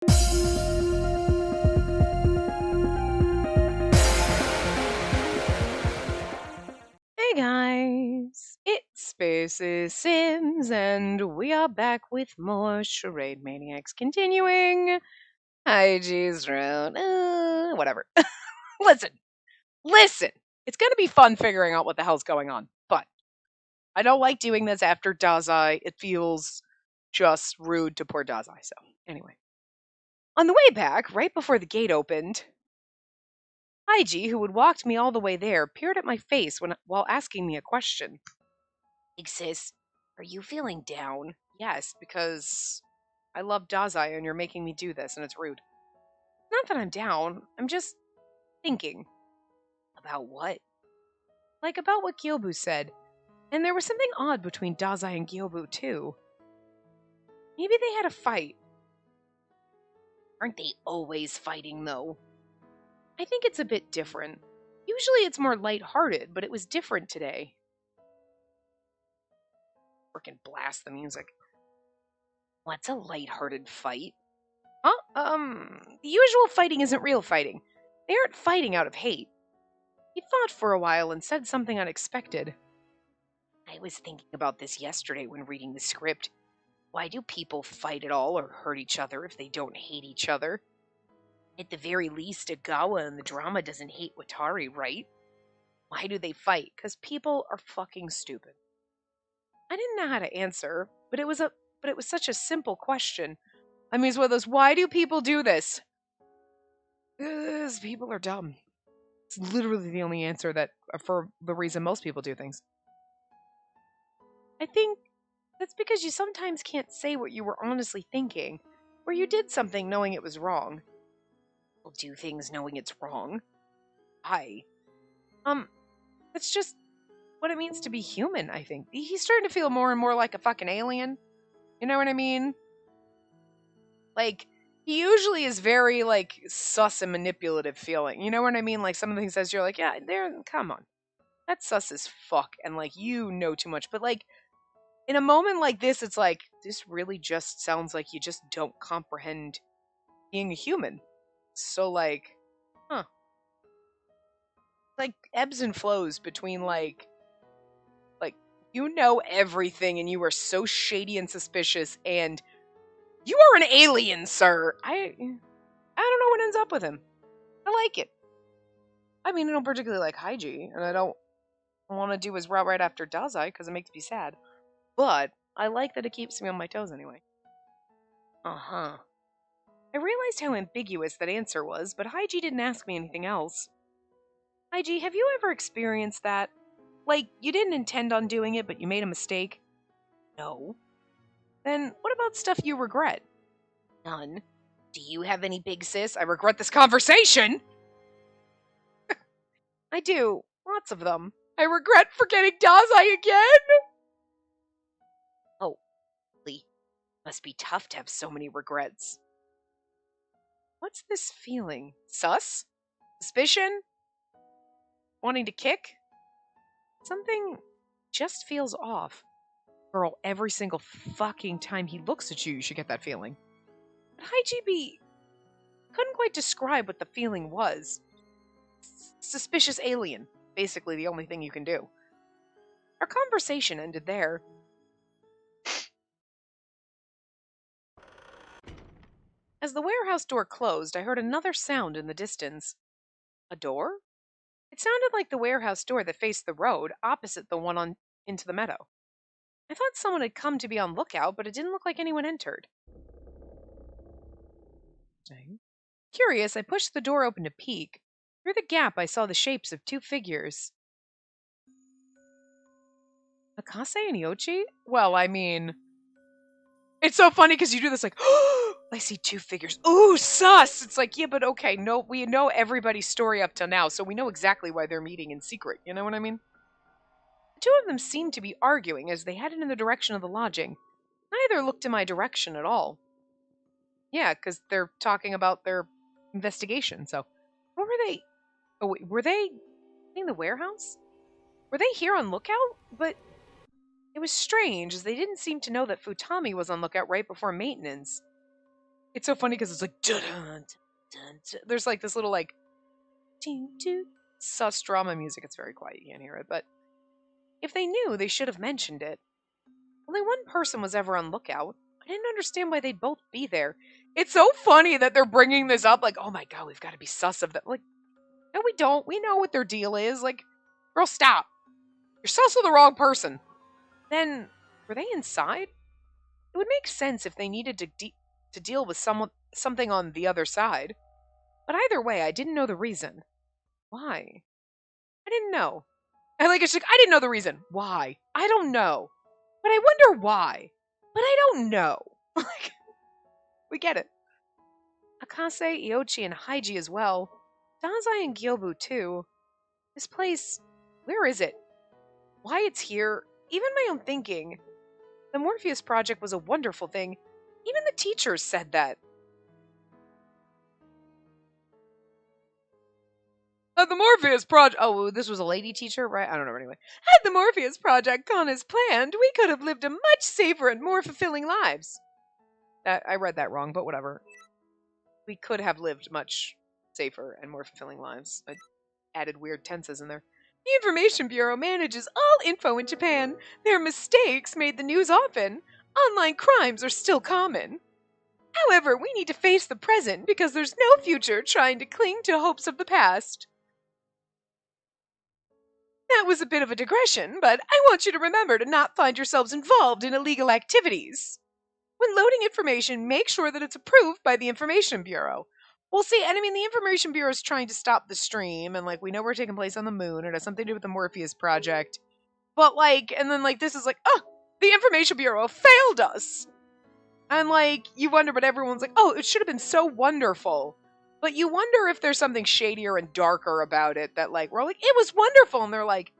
Hey guys, it's Spaces Sims, and we are back with more Charade Maniacs. Continuing IG's round. Whatever. listen, listen. It's gonna be fun figuring out what the hell's going on, but I don't like doing this after Dazai. It feels just rude to poor Dazai. So, anyway. On the way back, right before the gate opened, IG, who had walked me all the way there, peered at my face while asking me a question. Hey sis, are you feeling down? Yes, because I love Dazai and you're making me do this and it's rude. Not that I'm down, I'm just thinking. About what? Like about what Gyobu said. And there was something odd between Dazai and Gyobu too. Maybe they had a fight. Aren't they always fighting though? I think it's a bit different. Usually it's more lighthearted, but it was different today. Frickin' blast the music. What's a lighthearted fight? Huh? The usual fighting isn't real fighting. They aren't fighting out of hate. He thought for a while and said something unexpected. I was thinking about this yesterday when reading the script. Why do people fight at all or hurt each other if they don't hate each other? At the very least, Agawa in the drama doesn't hate Watari, right? Why do they fight? Because people are fucking stupid. I didn't know how to answer, but it was such a simple question. I mean, it's one of those, why do people do this? Because people are dumb. It's literally the only answer that for the reason most people do things. I think that's because you sometimes can't say what you were honestly thinking, or you did something knowing it was wrong. People do things knowing it's wrong. That's just what it means to be human, I think. He's starting to feel more and more like a fucking alien. You know what I mean? Like, he usually is very, like, sus and manipulative feeling. You know what I mean? Like, some of the things says you're like, yeah, come on. That's sus as fuck, and, like, you know too much. But, like, in a moment like this, it's like, this really just sounds like you just don't comprehend being a human. So, like, huh. Like, ebbs and flows between, like, you know everything, and you are so shady and suspicious, and you are an alien, sir. I don't know what ends up with him. I like it. I mean, I don't particularly like Haiji, and I don't want to do his route right after Dazai because it makes me sad. But I like that it keeps me on my toes anyway. Uh-huh. I realized how ambiguous that answer was, but Haiji didn't ask me anything else. Haiji, have you ever experienced that? Like, you didn't intend on doing it, but you made a mistake? No. Then what about stuff you regret? None. Do you have any, big sis? I regret this conversation! I do. Lots of them. I regret forgetting Dazai again! Oh, really? Must be tough to have so many regrets. What's this feeling? Sus? Suspicion? Wanting to kick? Something just feels off. Girl, every single fucking time he looks at you, you should get that feeling. But IGB couldn't quite describe what the feeling was. Suspicious alien. Basically the only thing you can do. Our conversation ended there. As the warehouse door closed, I heard another sound in the distance. A door? It sounded like the warehouse door that faced the road, opposite the one on into the meadow. I thought someone had come to be on lookout, but it didn't look like anyone entered. Curious, I pushed the door open to peek. Through the gap, I saw the shapes of two figures. Akase and Yochi? Well, I mean... It's so funny because you do this like, oh, I see two figures. Ooh, sus! It's like, yeah, but okay, no, we know everybody's story up till now, so we know exactly why they're meeting in secret. You know what I mean? The two of them seemed to be arguing as they headed in the direction of the lodging. Neither looked in my direction at all. Yeah, because they're talking about their investigation, so... What were they... Oh, wait, were they in the warehouse? Were they here on lookout? But... It was strange, as they didn't seem to know that Futami was on lookout right before maintenance. It's so funny because it's like, dun, dun, dun, dun. There's like this little like, doo, doo, sus drama music. It's very quiet. You can't hear it. But if they knew, they should have mentioned it. Only one person was ever on lookout. I didn't understand why they'd both be there. It's so funny that they're bringing this up. Like, oh my God, we've got to be sus of them. Like, no, we don't. We know what their deal is. Like, girl, stop. You're sus of the wrong person. Then, were they inside? It would make sense if they needed to deal with something on the other side. But either way, I didn't know the reason. Why? I didn't know. It's like, I didn't know the reason. Why? I don't know. But I wonder why. But I don't know. Like, we get it. Akase, Iochi, and Haiji as well. Dazai and Gyobu too. This place, where is it? Why it's here? Even my own thinking. The Morpheus Project was a wonderful thing. Even the teachers said that. The Morpheus Project... Oh, this was a lady teacher, right? I don't know, anyway. Had the Morpheus Project gone as planned, we could have lived a much safer and more fulfilling lives. I read that wrong, but whatever. We could have lived much safer and more fulfilling lives. I added weird tenses in there. The Information Bureau manages all info in Japan. Their mistakes made the news often. Online crimes are still common. However, we need to face the present because there's no future trying to cling to hopes of the past. That was a bit of a digression, but I want you to remember to not find yourselves involved in illegal activities. When loading information, make sure that it's approved by the Information Bureau. Well, see, and I mean, the Information Bureau is trying to stop the stream, and, like, we know we're taking place on the moon, and it has something to do with the Morpheus Project. But, like, and then, like, this is like, oh, the Information Bureau failed us! And, like, you wonder, but everyone's like, oh, it should have been so wonderful. But you wonder if there's something shadier and darker about it that, like, we're like, it was wonderful, and they're like,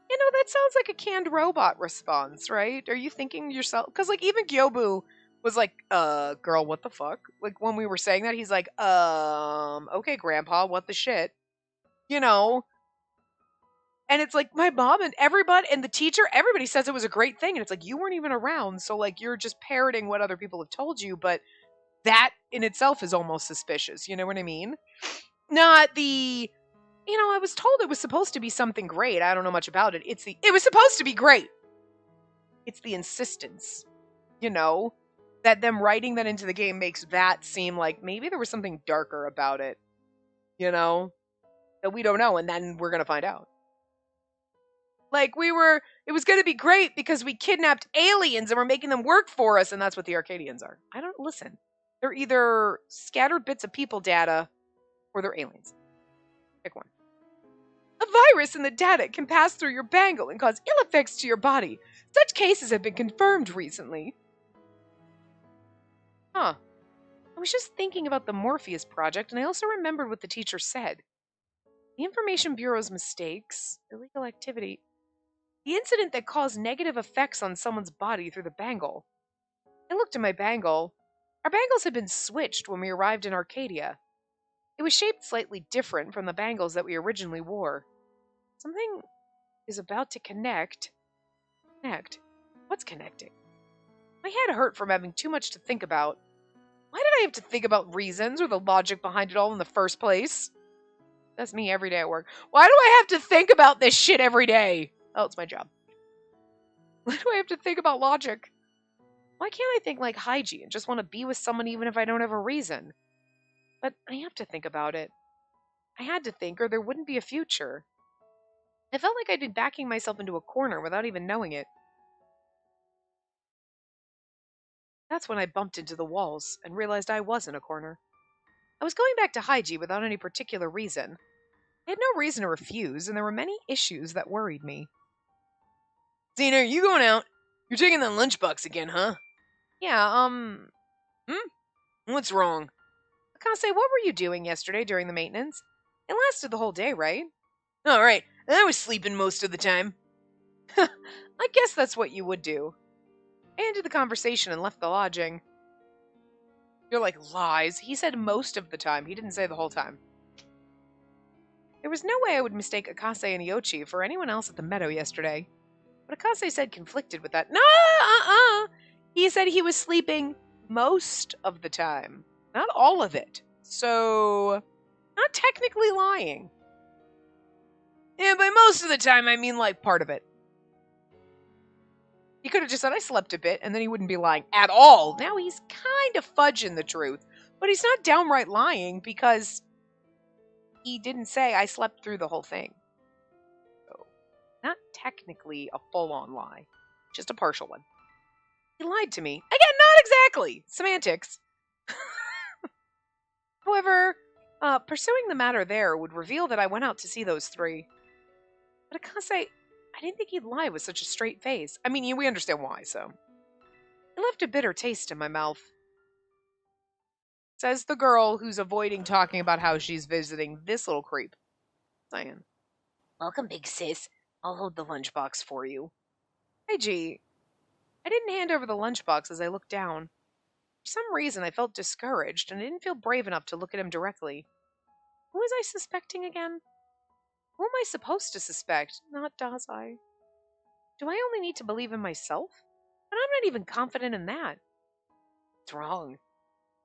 you know, that sounds like a canned robot response, right? Are you thinking to yourself? Because, like, even Gyobu was like, girl, what the fuck? Like, when we were saying that, he's like, okay, grandpa, what the shit? You know? And it's like, my mom and everybody, and the teacher, everybody says it was a great thing. And it's like, you weren't even around. So, like, you're just parroting what other people have told you. But that in itself is almost suspicious. You know what I mean? Not the, you know, I was told it was supposed to be something great. I don't know much about it. It was supposed to be great. It's the insistence, you know? That them writing that into the game makes that seem like maybe there was something darker about it, you know, that we don't know, and then we're going to find out. Like, it was going to be great because we kidnapped aliens and we're making them work for us, and that's what the Arcadians are. I don't listen. They're either scattered bits of people data or they're aliens. Pick one. A virus in the data can pass through your bangle and cause ill effects to your body. Such cases have been confirmed recently. Huh. I was just thinking about the Morpheus Project, and I also remembered what the teacher said. The Information Bureau's mistakes, illegal activity, the incident that caused negative effects on someone's body through the bangle. I looked at my bangle. Our bangles had been switched when we arrived in Arcadia. It was shaped slightly different from the bangles that we originally wore. Something is about to connect. Connect? What's connecting? My head hurt from having too much to think about. Why did I have to think about reasons or the logic behind it all in the first place? That's me every day at work. Why do I have to think about this shit every day? Oh, it's my job. Why do I have to think about logic? Why can't I think like Haiji and just want to be with someone even if I don't have a reason? But I have to think about it. I had to think or there wouldn't be a future. I felt like I'd been backing myself into a corner without even knowing it. That's when I bumped into the walls and realized I was in a corner. I was going back to Haiji without any particular reason. I had no reason to refuse, and there were many issues that worried me. Zena, are you going out? You're taking that lunchbox again, huh? Yeah, What's wrong? Akase, what were you doing yesterday during the maintenance? It lasted the whole day, right? All right, I was sleeping most of the time. I guess that's what you would do. I ended the conversation and left the lodging. You're like, lies. He said most of the time. He didn't say the whole time. There was no way I would mistake Akase and Iochi for anyone else at the meadow yesterday. What Akase said conflicted with that. No, He said he was sleeping most of the time. Not all of it. So, not technically lying. Yeah, by most of the time, I mean like part of it. He could have just said, I slept a bit, and then he wouldn't be lying at all. Now he's kind of fudging the truth, but he's not downright lying because he didn't say I slept through the whole thing. So, not technically a full-on lie, just a partial one. He lied to me. Again, not exactly. Semantics. However, pursuing the matter there would reveal that I went out to see those three. But Akase, I didn't think he'd lie with such a straight face. I mean, we understand why, so. It left a bitter taste in my mouth. Says the girl who's avoiding talking about how she's visiting this little creep. Saying, welcome, big sis. I'll hold the lunchbox for you. Hey, G. I didn't hand over the lunchbox as I looked down. For some reason, I felt discouraged, and I didn't feel brave enough to look at him directly. Who was I suspecting again? Who am I supposed to suspect? Not Dazai. Do I only need to believe in myself? But I'm not even confident in that. What's wrong?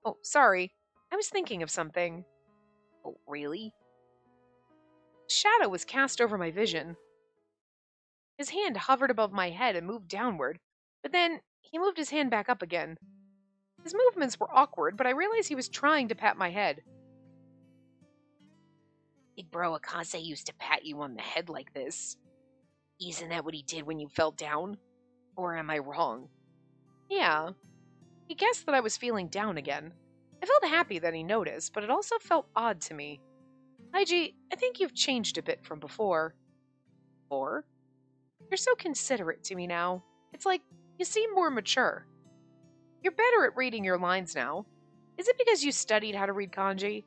Oh, sorry. I was thinking of something. Oh, really? A shadow was cast over my vision. His hand hovered above my head and moved downward, but then he moved his hand back up again. His movements were awkward, but I realized he was trying to pat my head. Big bro Akase used to pat you on the head like this. Isn't that what he did when you fell down? Or am I wrong? Yeah. He guessed that I was feeling down again. I felt happy that he noticed, but it also felt odd to me. Haiji, I think you've changed a bit from before. Before? You're so considerate to me now. It's like you seem more mature. You're better at reading your lines now. Is it because you studied how to read kanji?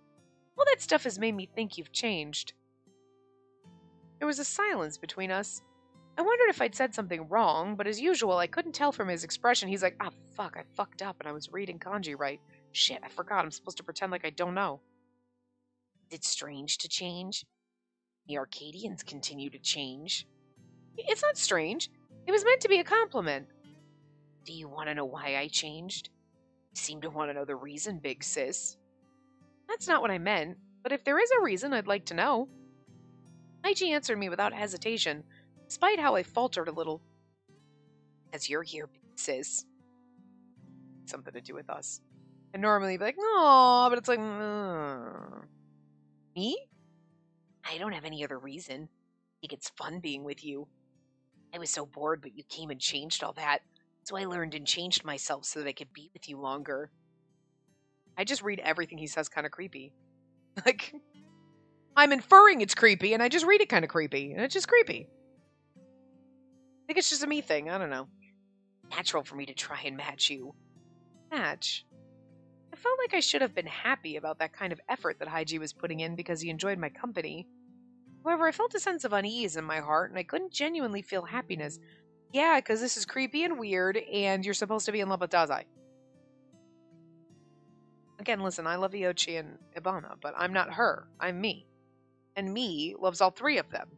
All that stuff has made me think you've changed. There was a silence between us. I wondered if I'd said something wrong, but as usual, I couldn't tell from his expression. He's like, fuck, I fucked up and I was reading kanji right. Shit, I forgot. I'm supposed to pretend like I don't know. Is it strange to change? The Arcadians continue to change. It's not strange. It was meant to be a compliment. Do you want to know why I changed? You seem to want to know the reason, big sis. That's not what I meant, but if there is a reason, I'd like to know. Haiji answered me without hesitation, despite how I faltered a little. As you're here, big sis. Something to do with us. And normally be like, no, but it's like, Me? I don't have any other reason. I think it's fun being with you. I was so bored, but you came and changed all that. So I learned and changed myself so that I could be with you longer. I just read everything he says kind of creepy. Like, I'm inferring it's creepy, and I just read it kind of creepy, and it's just creepy. I think it's just a me thing. I don't know. Natural for me to try and match you. Match? I felt like I should have been happy about that kind of effort that Haiji was putting in because he enjoyed my company. However, I felt a sense of unease in my heart, and I couldn't genuinely feel happiness. Yeah, because this is creepy and weird, and you're supposed to be in love with Dazai. Again, listen, I love Iochi and Ibana, but I'm not her. I'm me. And me loves all three of them.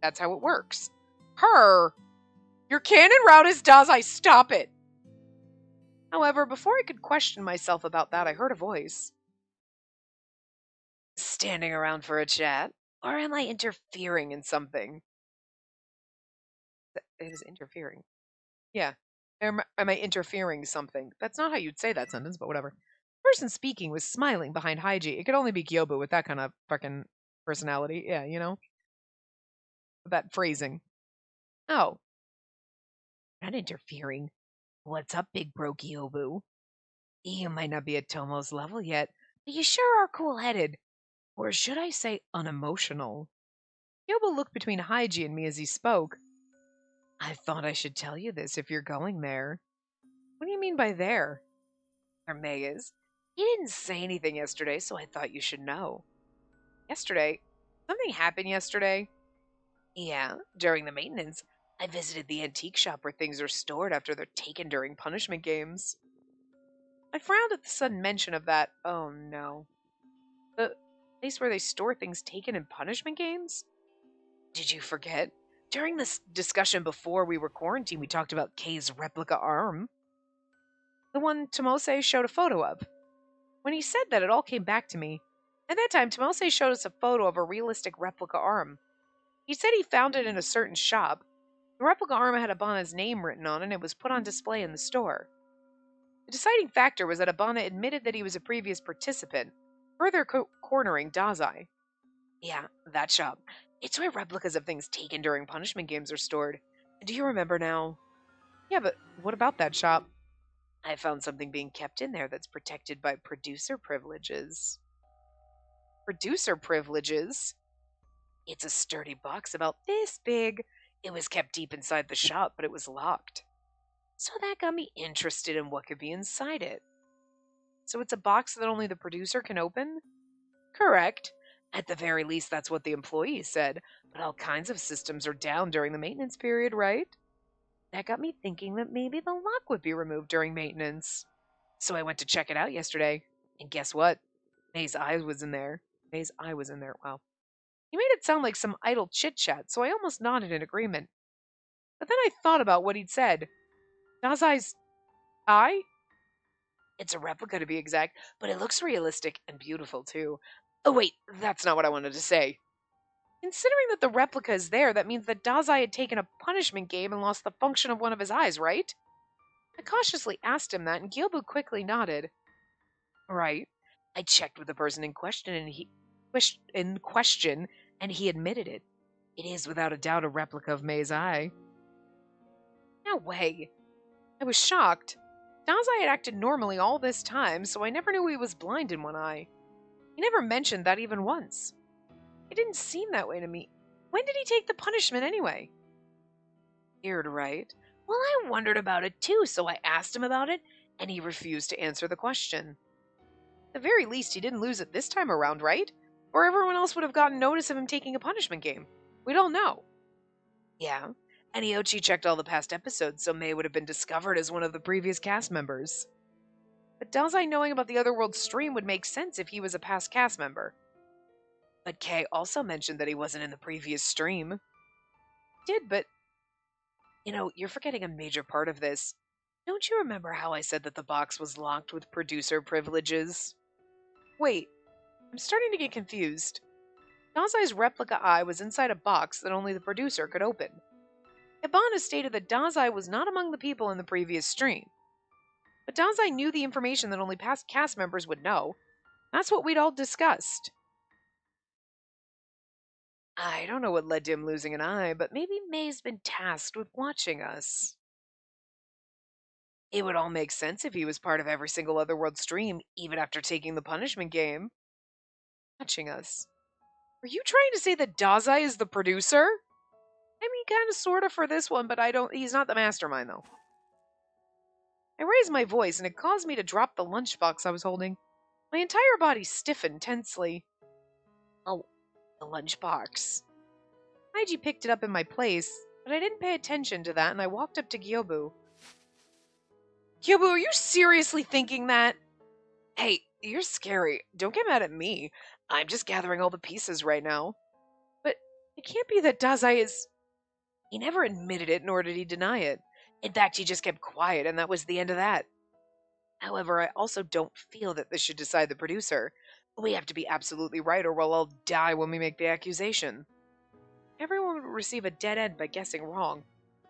That's how it works. Her! Your canon route is Dazai, stop it! However, before I could question myself about that, I heard a voice. Standing around for a chat? Or am I interfering in something? It is interfering. Yeah. Am I interfering something? That's not how you'd say that sentence, but whatever. The person speaking was smiling behind Haiji. It could only be Kyobu with that kind of fucking personality. Yeah, you know? That phrasing. Oh. Not interfering. What's up, big bro Kyobu? You might not be at Tomo's level yet, but you sure are cool-headed. Or should I say unemotional? Kyobu looked between Haiji and me as he spoke. I thought I should tell you this if you're going there. What do you mean by there? Where May is. He didn't say anything yesterday, so I thought you should know. Yesterday? Something happened yesterday? Yeah, during the maintenance, I visited the antique shop where things are stored after they're taken during punishment games. I frowned at the sudden mention of that. Oh no. The place where they store things taken in punishment games? Did you forget? During this discussion before we were quarantined, we talked about Kei's replica arm. The one Tomose showed a photo of. When he said that, it all came back to me. At that time, Tomase showed us a photo of a realistic replica arm. He said he found it in a certain shop. The replica arm had Abana's name written on it and it was put on display in the store. The deciding factor was that Abana admitted that he was a previous participant, further cornering Dazai. Yeah, that shop. It's where replicas of things taken during punishment games are stored. Do you remember now? Yeah, but what about that shop? I found something being kept in there that's protected by producer privileges. Producer privileges? It's a sturdy box about this big. It was kept deep inside the shop, but it was locked. So that got me interested in what could be inside it. So it's a box that only the producer can open? Correct. At the very least, that's what the employees said, but all kinds of systems are down during the maintenance period, right? That got me thinking that maybe the lock would be removed during maintenance. So I went to check it out yesterday, and guess what? May's eye was in there. May's eye was in there. Wow. He made it sound like some idle chit-chat, so I almost nodded in agreement. But then I thought about what he'd said. Dazai's eye? It's a replica to be exact, but it looks realistic and beautiful too. Oh wait, that's not what I wanted to say. Considering that the replica is there, that means that Dazai had taken a punishment game and lost the function of one of his eyes, right? I cautiously asked him that, and Gyobu quickly nodded. Right. I checked with the person in question, and he admitted it. It is without a doubt a replica of May's eye. No way. I was shocked. Dazai had acted normally all this time, so I never knew he was blind in one eye. He never mentioned that even once. It didn't seem that way to me. When did he take the punishment anyway? Weird, right? Well, I wondered about it too, so I asked him about it, and he refused to answer the question. At the very least, he didn't lose it this time around, right? Or everyone else would have gotten notice of him taking a punishment game. We don't know. Yeah, and Iochi checked all the past episodes, so May would have been discovered as one of the previous cast members. But Dazai knowing about the Otherworld stream would make sense if he was a past cast member. But Kay also mentioned that he wasn't in the previous stream. He did, but... you're forgetting a major part of this. Don't you remember how I said that the box was locked with producer privileges? Wait, I'm starting to get confused. Dazai's replica eye was inside a box that only the producer could open. Ibana stated that Dazai was not among the people in the previous stream. But Dazai knew the information that only past cast members would know. That's what we'd all discussed. I don't know what led to him losing an eye, but maybe May's been tasked with watching us. It would all make sense if he was part of every single Otherworld stream, even after taking the punishment game. Watching us. Are you trying to say that Dazai is the producer? I mean, kind of, sort of for this one, but he's not the mastermind, though. I raised my voice, and it caused me to drop the lunchbox I was holding. My entire body stiffened tensely. Oh, the lunchbox. Haiji picked it up in my place, but I didn't pay attention to that, and I walked up to Gyobu. Gyobu, are you seriously thinking that? Hey, you're scary. Don't get mad at me. I'm just gathering all the pieces right now. But it can't be that Dazai is... He never admitted it, nor did he deny it. In fact, he just kept quiet, and that was the end of that. However, I also don't feel that this should decide the producer. We have to be absolutely right, or we'll all die when we make the accusation. Everyone would receive a dead end by guessing wrong.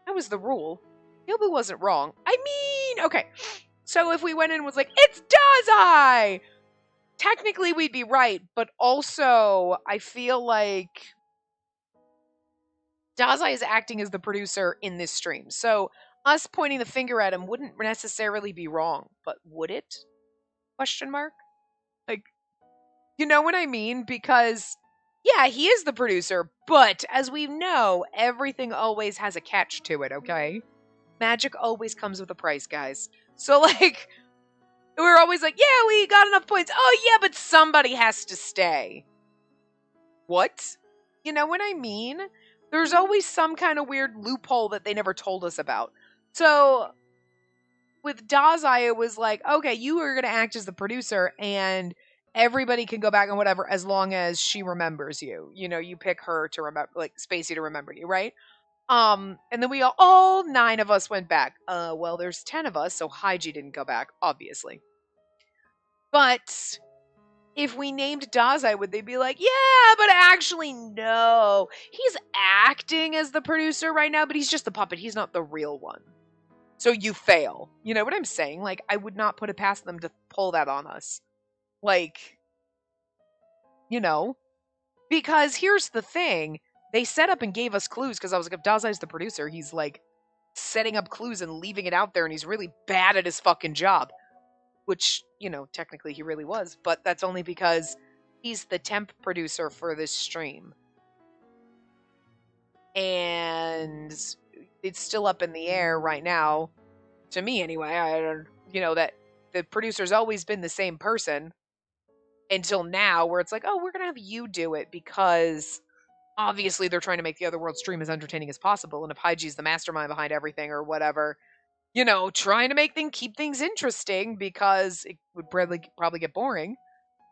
That was the rule. Gyobu wasn't wrong. I mean, okay. So if we went in and was like, it's Dazai! Technically, we'd be right, but also, I feel like Dazai is acting as the producer in this stream. So us pointing the finger at him wouldn't necessarily be wrong, but would it? Question mark? Like, you know what I mean? Because, yeah, he is the producer, but as we know, everything always has a catch to it, okay? Magic always comes with a price, guys. So, like, we're always like, yeah, we got enough points. Oh, yeah, but somebody has to stay. What? You know what I mean? There's always some kind of weird loophole that they never told us about. So, with Dazai, it was like, okay, you are going to act as the producer, and everybody can go back and whatever as long as she remembers you. You know, you pick her to remember, like, Spacey to remember you, right? And then we all 9 of us went back. Well, there's 10 of us, so Haiji didn't go back, obviously. But if we named Dazai, would they be like, yeah, but actually, no. He's acting as the producer right now, but he's just the puppet. He's not the real one. So you fail. You know what I'm saying? Like, I would not put it past them to pull that on us. Like, you know? Because here's the thing. They set up and gave us clues because I was like, if Dazai's the producer, he's like setting up clues and leaving it out there, and he's really bad at his fucking job. Which, you know, technically he really was, but that's only because he's the temp producer for this stream. And it's still up in the air right now. To me, anyway. I don't, you know, that the producer's always been the same person until now, where it's like, oh, we're going to have you do it because obviously they're trying to make the Otherworld stream as entertaining as possible. And if Haiji's the mastermind behind everything or whatever, you know, trying to keep things interesting because it would probably get boring.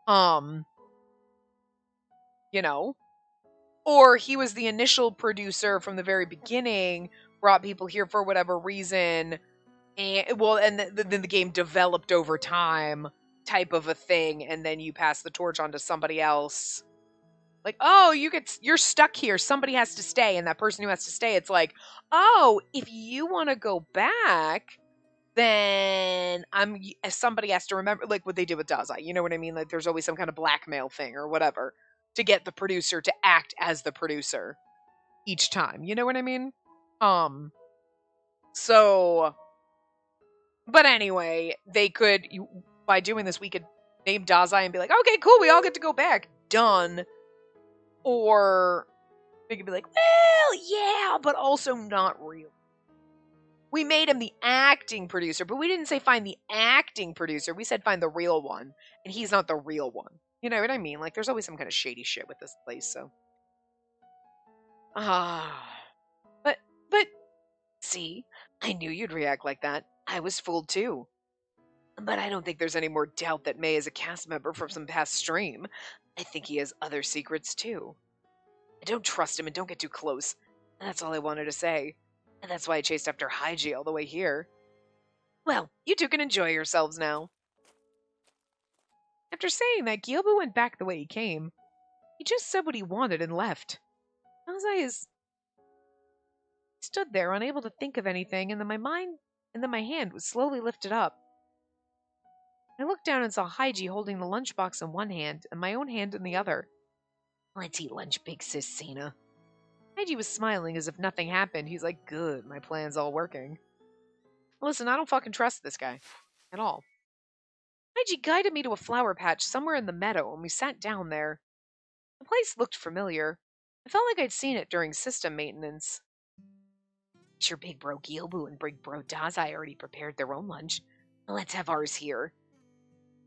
You know, or he was the initial producer from the very beginning, brought people here for whatever reason, and then the game developed over time, type of a thing, and then you pass the torch on to somebody else. Like, oh, you're stuck here. Somebody has to stay, and that person who has to stay, it's like, oh, if you want to go back, then somebody has to remember, like what they did with Dazai. You know what I mean? Like, there's always some kind of blackmail thing or whatever to get the producer to act as the producer each time. You know what I mean? So, but anyway, by doing this, we could name Dazai and be like, okay, cool, we all get to go back. Done. Or they could be like, well, yeah, but also not real. We made him the acting producer, but we didn't say find the acting producer. We said find the real one, and he's not the real one. You know what I mean? Like, there's always some kind of shady shit with this place, so. But, see, I knew you'd react like that. I was fooled too. But I don't think there's any more doubt that May is a cast member from some past stream. I think he has other secrets too. I don't trust him and don't get too close. That's all I wanted to say. And that's why I chased after Haiji all the way here. Well, you two can enjoy yourselves now. After saying that, Gyobu went back the way he came. He just said what he wanted and left. I stood there, unable to think of anything, and then my hand was slowly lifted up. I looked down and saw Haiji holding the lunchbox in one hand and my own hand in the other. Let's eat lunch, big sis Sana. Haiji was smiling as if nothing happened. He's like, good, my plan's all working. Listen, I don't fucking trust this guy. At all. Haiji guided me to a flower patch somewhere in the meadow, and we sat down there. The place looked familiar. I felt like I'd seen it during system maintenance. Sure, big bro Gilbu and big bro Dazai already prepared their own lunch. Let's have ours here.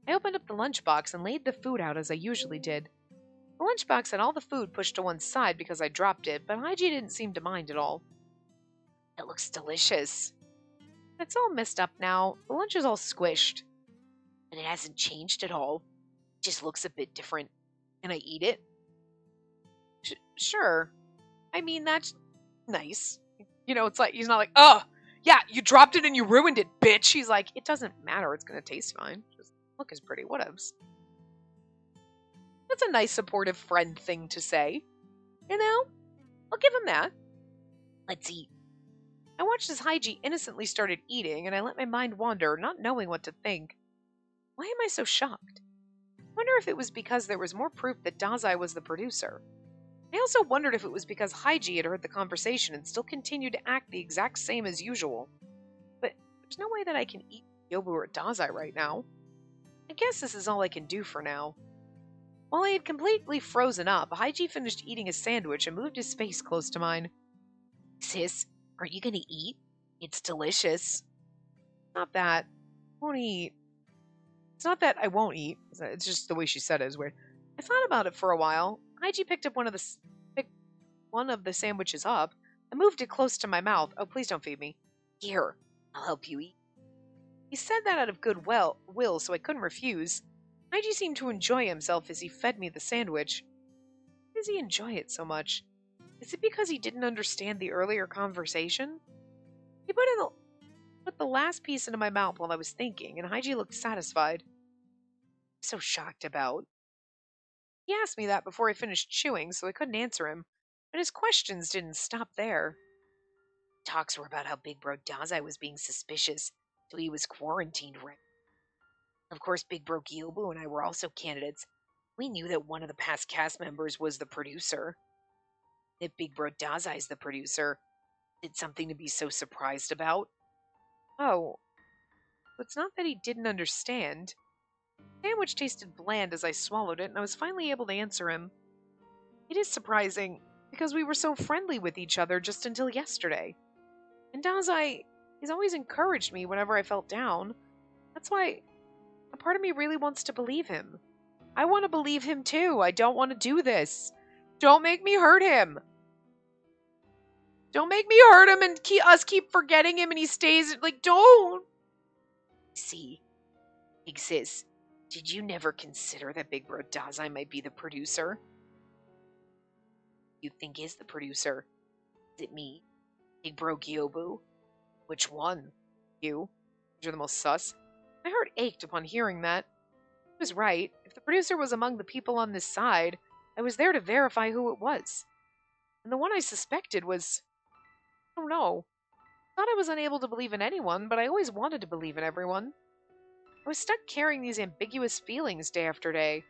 I opened up the lunchbox and laid the food out as I usually did. The lunchbox had all the food pushed to one side because I dropped it, but Haiji didn't seem to mind at all. It looks delicious. It's all messed up now. The lunch is all squished. And it hasn't changed at all. It just looks a bit different. Can I eat it? Sure. I mean, that's nice. You know, it's like, he's not like, oh, yeah, you dropped it and you ruined it, bitch. He's like, it doesn't matter. It's going to taste fine. Just look as pretty. Whatevs. That's a nice, supportive friend thing to say. You know? I'll give him that. Let's eat. I watched as Haiji innocently started eating, and I let my mind wander, not knowing what to think. Why am I so shocked? I wonder if it was because there was more proof that Dazai was the producer. I also wondered if it was because Haiji had heard the conversation and still continued to act the exact same as usual. But there's no way that I can eat Yobu or Dazai right now. I guess this is all I can do for now. While I had completely frozen up, Haiji finished eating his sandwich and moved his face close to mine. Sis, aren't you gonna eat? It's delicious. Not that. Won't eat. It's not that I won't eat. It's just the way she said it is weird. I thought about it for a while. Haiji picked one of the sandwiches up and moved it close to my mouth. Oh, please don't feed me. Here, I'll help you eat. He said that out of good will, so I couldn't refuse. Haiji seemed to enjoy himself as he fed me the sandwich. Why does he enjoy it so much? Is it because he didn't understand the earlier conversation? He put the last piece into my mouth while I was thinking, and Haiji looked satisfied. So shocked about. He asked me that before I finished chewing, so I couldn't answer him. But his questions didn't stop there. Talks were about how Big Bro Dazai was being suspicious, so he was quarantined right. Of course, Big Bro Gyobu and I were also candidates. We knew that one of the past cast members was the producer. That Big Bro Dazai's the producer. Did something to be so surprised about? Oh, it's not that he didn't understand. The sandwich tasted bland as I swallowed it, and I was finally able to answer him. It is surprising, because we were so friendly with each other just until yesterday. And Dazai, he's always encouraged me whenever I felt down. That's why a part of me really wants to believe him. I want to believe him too. I don't want to do this. Don't make me hurt him. Don't make me hurt him and keep forgetting him and he stays. Like, don't. See, Big Sis, did you never consider that Big Bro Dazai might be the producer? You think is the producer? Is it me? Big Bro Gyobu? Which one? You? You're the most sus. My heart ached upon hearing that. He was right. If the producer was among the people on this side, I was there to verify who it was. And the one I suspected was... I don't know. I thought I was unable to believe in anyone, but I always wanted to believe in everyone. I was stuck carrying these ambiguous feelings day after day.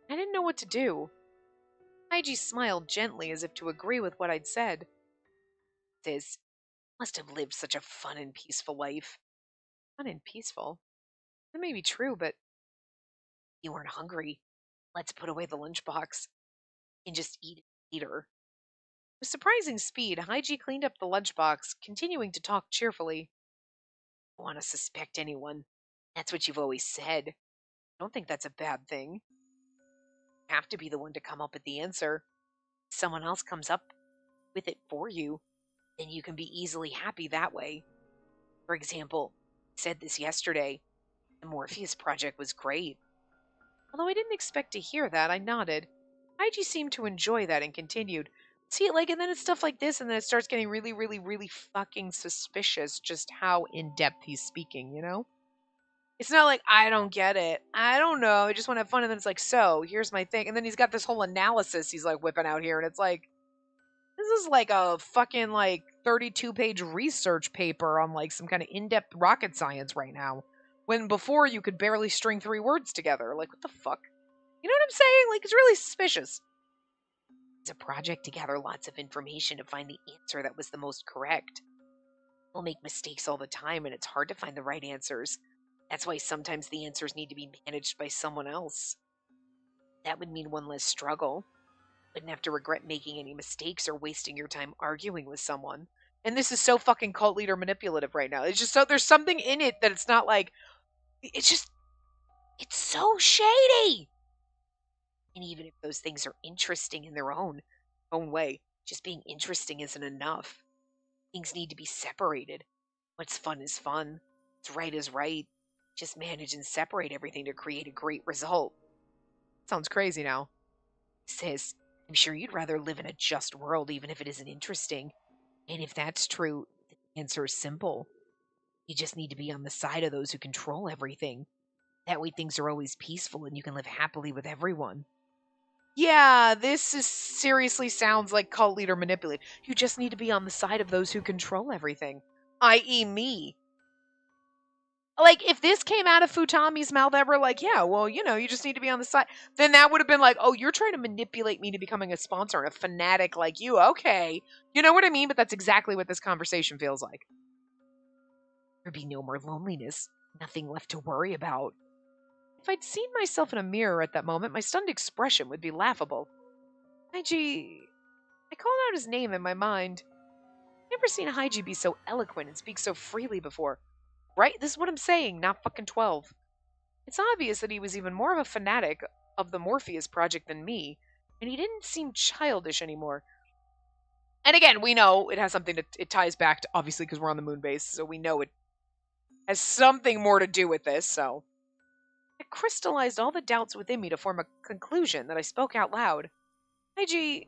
I didn't know what to do. Haiji smiled gently as if to agree with what I'd said. Sis, must have lived such a fun and peaceful life. Fun and peaceful? That may be true, but you weren't hungry. Let's put away the lunchbox and just eat it later. With surprising speed, Haiji cleaned up the lunchbox, continuing to talk cheerfully. I don't want to suspect anyone. That's what you've always said. I don't think that's a bad thing. You have to be the one to come up with the answer. If someone else comes up with it for you, then you can be easily happy that way. For example, I said this yesterday. The Morpheus project was great. Although I didn't expect to hear that, I nodded. Haiji seemed to enjoy that and continued. See, and then it's stuff like this, and then it starts getting really, really, really fucking suspicious just how in-depth he's speaking, you know? It's not like, I don't get it. I don't know. I just want to have fun, and then it's like, so, here's my thing. And then he's got this whole analysis he's, whipping out here, and it's like, this is like a fucking, 32-page research paper on, some kind of in-depth rocket science right now. When before you could barely string 3 words together. What the fuck? You know what I'm saying? It's really suspicious. It's a project to gather lots of information to find the answer that was the most correct. We'll make mistakes all the time, and it's hard to find the right answers. That's why sometimes the answers need to be managed by someone else. That would mean one less struggle. Wouldn't have to regret making any mistakes or wasting your time arguing with someone. And this is so fucking cult leader manipulative right now. It's just so there's something in it that it's not it's so shady. And even if those things are interesting in their own way, just being interesting isn't enough. Things need to be separated. What's fun is fun. What's right is right. Just manage and separate everything to create a great result. Sounds crazy now. Sis, I'm sure you'd rather live in a just world even if it isn't interesting. And if that's true, the answer is simple. You just need to be on the side of those who control everything. That way things are always peaceful and you can live happily with everyone. Yeah, seriously sounds like cult leader manipulative. You just need to be on the side of those who control everything. I.e. me. If this came out of Futami's mouth ever, yeah, well, you just need to be on the side, then that would have been oh, you're trying to manipulate me to becoming a sponsor, a fanatic like you, okay. You know what I mean? But that's exactly what this conversation feels like. There'd be no more loneliness, nothing left to worry about. If I'd seen myself in a mirror at that moment, my stunned expression would be laughable. Haiji... I called out his name in my mind. I've never seen Haiji be so eloquent and speak so freely before. Right? This is what I'm saying, not fucking 12. It's obvious that he was even more of a fanatic of the Morpheus project than me, and he didn't seem childish anymore. And again, we know it has something it ties back to, obviously, because we're on the moon base, so we know it has something more to do with this, so... I crystallized all the doubts within me to form a conclusion that I spoke out loud. Haiji,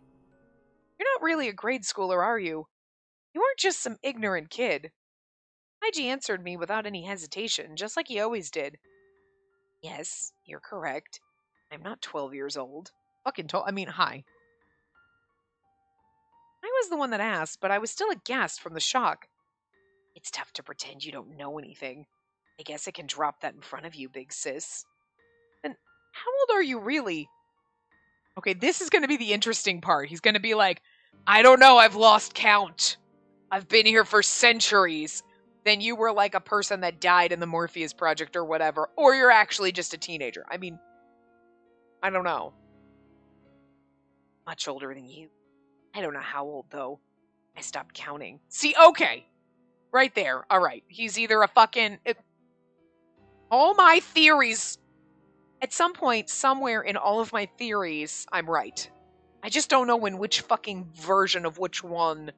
you're not really a grade schooler, are you? You aren't just some ignorant kid. Haiji answered me without any hesitation, just like he always did. Yes, you're correct. I'm not 12 years old. Hi. I was the one that asked, but I was still aghast from the shock. It's tough to pretend you don't know anything. I guess I can drop that in front of you, big sis. Then how old are you really? Okay, this is going to be the interesting part. He's going to be like, I don't know, I've lost count. I've been here for centuries. Then you were like a person that died in the Morpheus Project or whatever. Or you're actually just a teenager. I mean, I don't know. Much older than you. I don't know how old, though. I stopped counting. See, okay. Right there. All right. He's either a fucking... all my theories... At some point, somewhere in all of my theories, I'm right. I just don't know in which fucking version of which one,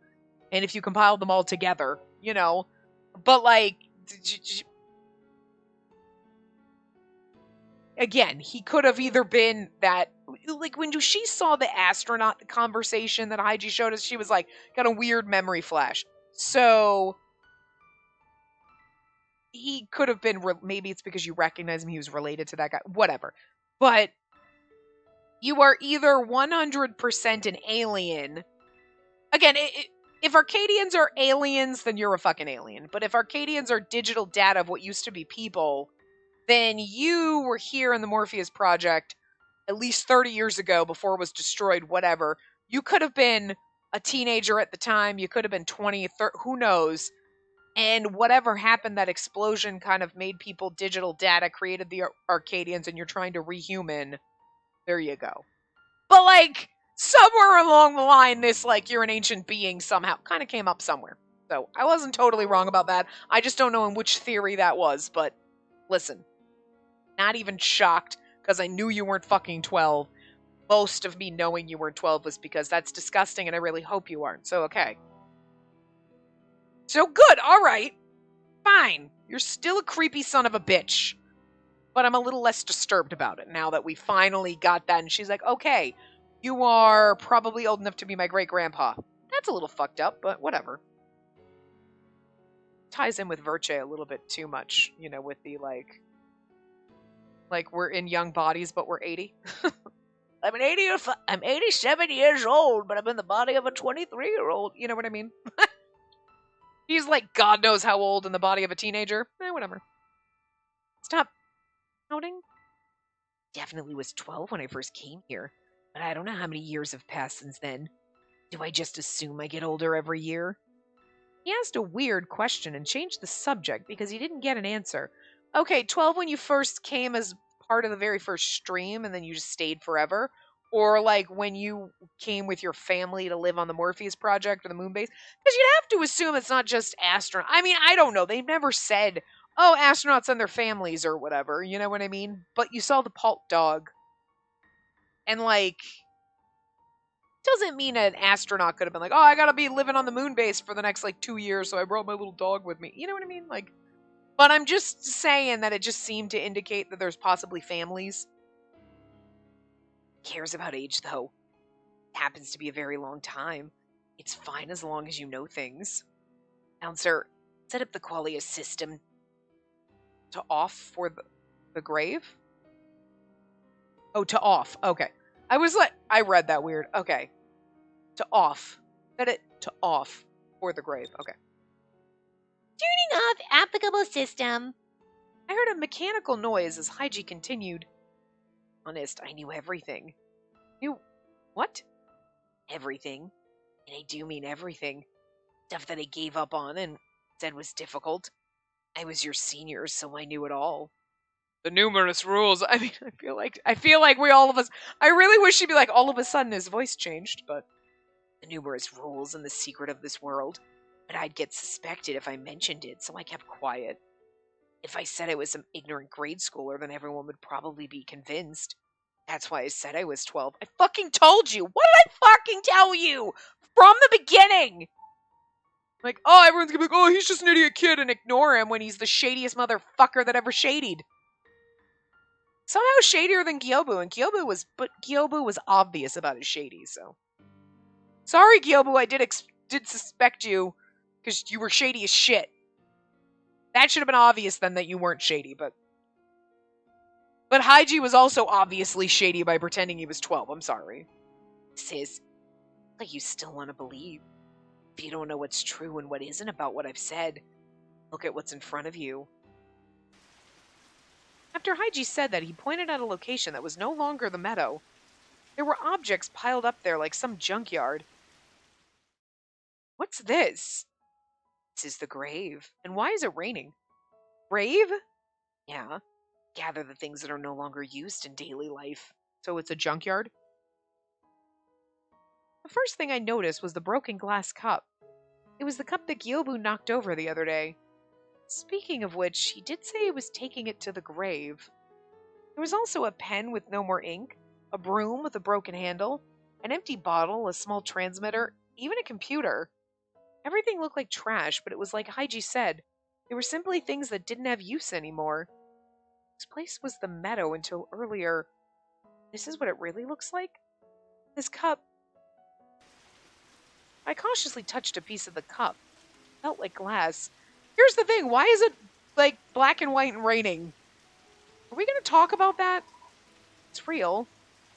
and if you compile them all together, you know? But, like... again, he could have either been that... like, when she saw the astronaut conversation that Haiji showed us, she was like, got a weird memory flash. So... he could have been, maybe it's because you recognize him, he was related to that guy, whatever. But you are either 100% an alien. Again, if Arcadians are aliens, then you're a fucking alien. But if Arcadians are digital data of what used to be people, then you were here in the Morpheus Project at least 30 years ago before it was destroyed, whatever. You could have been a teenager at the time. You could have been 20, 30, who knows. And whatever happened, that explosion kind of made people digital data, created the Arcadians, and you're trying to rehuman. There you go. But, like, somewhere along the line, this, like, you're an ancient being somehow kind of came up somewhere. So I wasn't totally wrong about that. I just don't know in which theory that was. But listen, not even shocked because I knew you weren't fucking 12. Most of me knowing you weren't 12 was because that's disgusting and I really hope you aren't. So, okay. So good, all right. Fine. You're still a creepy son of a bitch. But I'm a little less disturbed about it now that we finally got that. And she's like, okay, you are probably old enough to be my great-grandpa. That's a little fucked up, but whatever. Ties in with Verce a little bit too much, you know, with the, like we're in young bodies, but we're 80. I'm 87 years old, but I'm in the body of a 23-year-old. You know what I mean? He's like God knows how old in the body of a teenager. Whatever. Stop counting. Definitely was 12 when I first came here, but I don't know how many years have passed since then. Do I just assume I get older every year? He asked a weird question and changed the subject because he didn't get an answer. Okay, 12 when you first came as part of the very first stream and then you just stayed forever? Or like when you came with your family to live on the Morpheus Project or the moon base? Because you'd have to assume it's not just astronauts. I mean, I don't know. They've never said, oh, astronauts and their families or whatever. You know what I mean? But you saw the Pulp dog. And like, doesn't mean an astronaut could have been like, oh, I gotta be living on the moon base for the next like 2 years, so I brought my little dog with me. You know what I mean? Like, but I'm just saying that it just seemed to indicate that there's possibly families. Cares about age, though. It happens to be a very long time. It's fine as long as you know things. Bouncer, set up the Qualia system to off for the grave? Oh, to off. Okay. I read that weird. Okay. To off. Set it to off for the grave. Okay. Turning off applicable system. I heard a mechanical noise as Haiji continued. Honest, I knew everything. Knew what? Everything. And I do mean everything. Stuff that I gave up on and said was difficult. I was your senior, so I knew it all. The numerous rules. I mean, I feel like we all of us. I really wish she'd be like, all of a sudden his voice changed, but the numerous rules and the secret of this world. But I'd get suspected if I mentioned it, so I kept quiet. If I said I was some ignorant grade schooler, then everyone would probably be convinced. That's why I said I was 12. I fucking told you! What did I fucking tell you? From the beginning! Like, oh, everyone's gonna be like, oh, he's just an idiot kid, and ignore him when he's the shadiest motherfucker that ever shadied. Somehow shadier than Gyobu, and Gyobu was obvious about his shady, so. Sorry, Gyobu, I did suspect you, because you were shady as shit. That should have been obvious then that you weren't shady, but But Haiji was also obviously shady by pretending he was 12. I'm sorry. Sis, like you still want to believe. If you don't know what's true and what isn't about what I've said, Look at what's in front of you. After Haiji said that, he pointed at a location that was no longer the meadow. There were objects piled up there like some junkyard. What's this? this is the grave. And why is it raining? Grave? Yeah, gather the things that are no longer used in daily life. So it's a junkyard? The first thing I noticed was the broken glass cup. It was the cup that Gyobu knocked over the other day. Speaking of which, he did say he was taking it to the grave. There was also a pen with no more ink, a broom with a broken handle, an empty bottle, a small transmitter, even a computer. Everything looked like trash, but it was like Haiji said, they were simply things that didn't have use anymore. This place was the meadow until earlier. This is what it really looks like? This cup. I cautiously touched a piece of the cup. It felt like glass. Here's the thing, why is it like black and white and raining? Are we going to talk about that? It's real.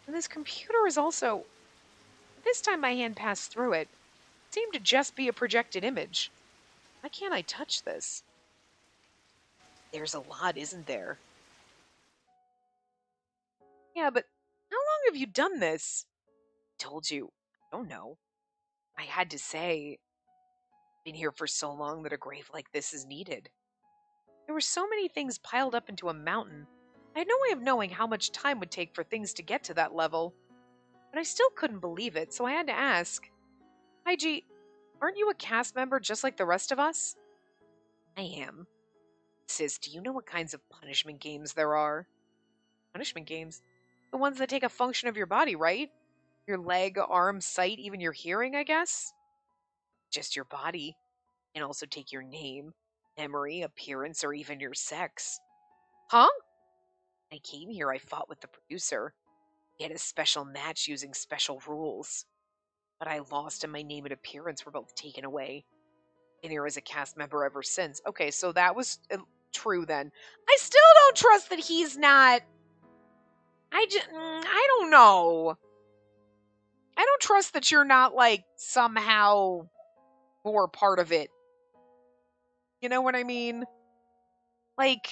And this computer is also... This time my hand passed through it. It seemed to just be a projected image. Why can't I touch this? There's a lot, isn't there? Yeah, but how long have you done this? I told you. I don't know. I had to say, been here for so long that a grave like this is needed. There were so many things piled up into a mountain. I had no way of knowing how much time would take for things to get to that level. But I still couldn't believe it, so I had to ask. Haiji, aren't you a cast member just like the rest of us? I am. Sis, do you know what kinds of punishment games there are? Punishment games? The ones that take a function of your body, right? Your leg, arm, sight, even your hearing, I guess? Just your body. And also take your name, memory, appearance, or even your sex. Huh? When I came here, I fought with the producer. We had a special match using special rules. But I lost and my name and appearance were both taken away. And here as a cast member ever since. Okay, so that was true then. I still don't trust that he's not... I don't know. I don't trust that you're not, like, somehow more part of it. You know what I mean? Like,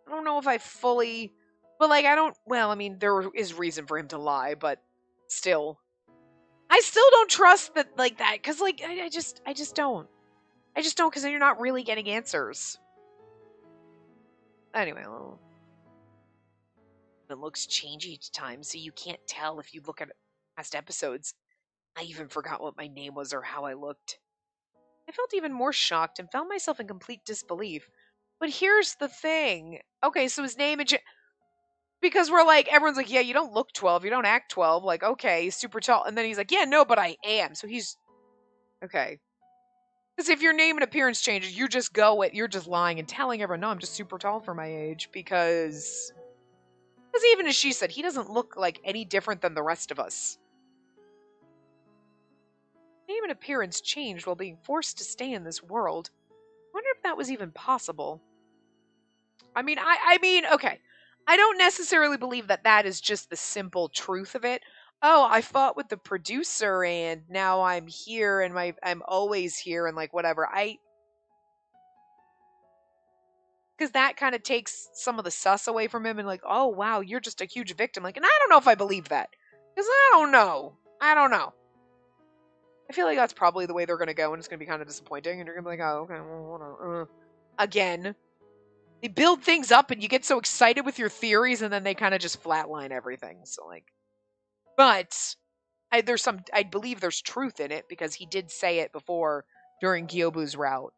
I don't know if I fully... But, like, I don't... Well, I mean, there is reason for him to lie, but still. I still don't trust that, like, that, because, like, I just don't. I just don't, because then you're not really getting answers. Anyway, well... It looks changey each time, so you can't tell if you look at past episodes. I even forgot what my name was or how I looked. I felt even more shocked and found myself in complete disbelief. But here's the thing. Okay, so his name and... Because we're like, everyone's like, yeah, you don't look 12, you don't act 12. Like, okay, he's super tall. And then he's like, yeah, no, but I am. So he's... Okay. Because if your name and appearance changes, you just go it. You're just lying and telling everyone, no, I'm just super tall for my age. Because even as she said, he doesn't look like any different than the rest of us. Name and appearance changed while being forced to stay in this world. I wonder if that was even possible. I mean, okay. I don't necessarily believe that that is just the simple truth of it. Oh, I fought with the producer and now I'm here and I'm always here and like whatever. Because that kind of takes some of the sus away from him and like, oh wow, you're just a huge victim. Like, and I don't know if I believe that. Because I don't know. I feel like that's probably the way they're going to go and it's going to be kind of disappointing. And you're going to be like, oh, okay, well, again. They build things up and you get so excited with your theories and then they kind of just flatline everything. So like, but I believe there's truth in it because he did say it before during Gyobu's route.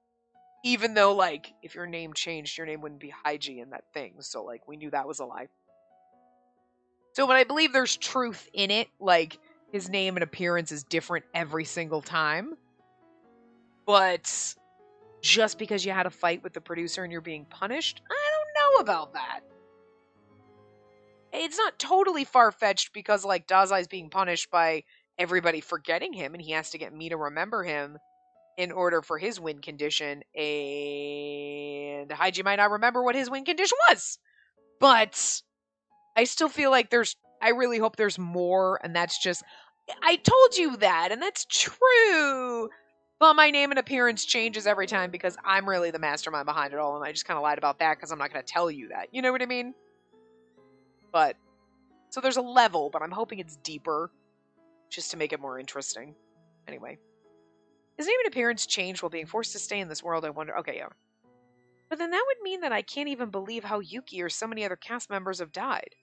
Even though like, if your name changed, your name wouldn't be Haiji in that thing. So like, we knew that was a lie. So but I believe there's truth in it. Like his name and appearance is different every single time. But just because you had a fight with the producer and you're being punished, I don't know about that. It's not totally far-fetched because, like, Dazai's being punished by everybody forgetting him and he has to get me to remember him in order for his win condition, and Haiji might not remember what his win condition was. But I still feel like I really hope there's more, and that's just, I told you that, and that's true. But my name and appearance changes every time because I'm really the mastermind behind it all, and I just kind of lied about that because I'm not going to tell you that. You know what I mean? But, so there's a level, but I'm hoping it's deeper, just to make it more interesting. Anyway. His name and appearance changed while being forced to stay in this world, I wonder. Okay, yeah. But then that would mean that I can't even believe how Yuki or so many other cast members have died.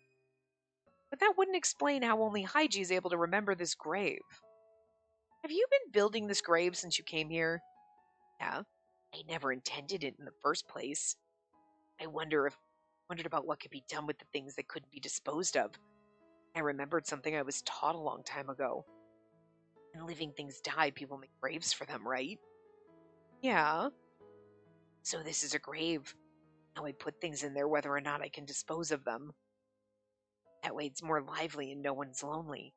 But that wouldn't explain how only Haiji is able to remember this grave. Have you been building this grave since you came here? Yeah. I never intended it in the first place. I wondered about what could be done with the things that couldn't be disposed of. I remembered something I was taught a long time ago. When living things die, people make graves for them, right? Yeah. So this is a grave. Now I put things in there whether or not I can dispose of them. That way it's more lively and no one's lonely.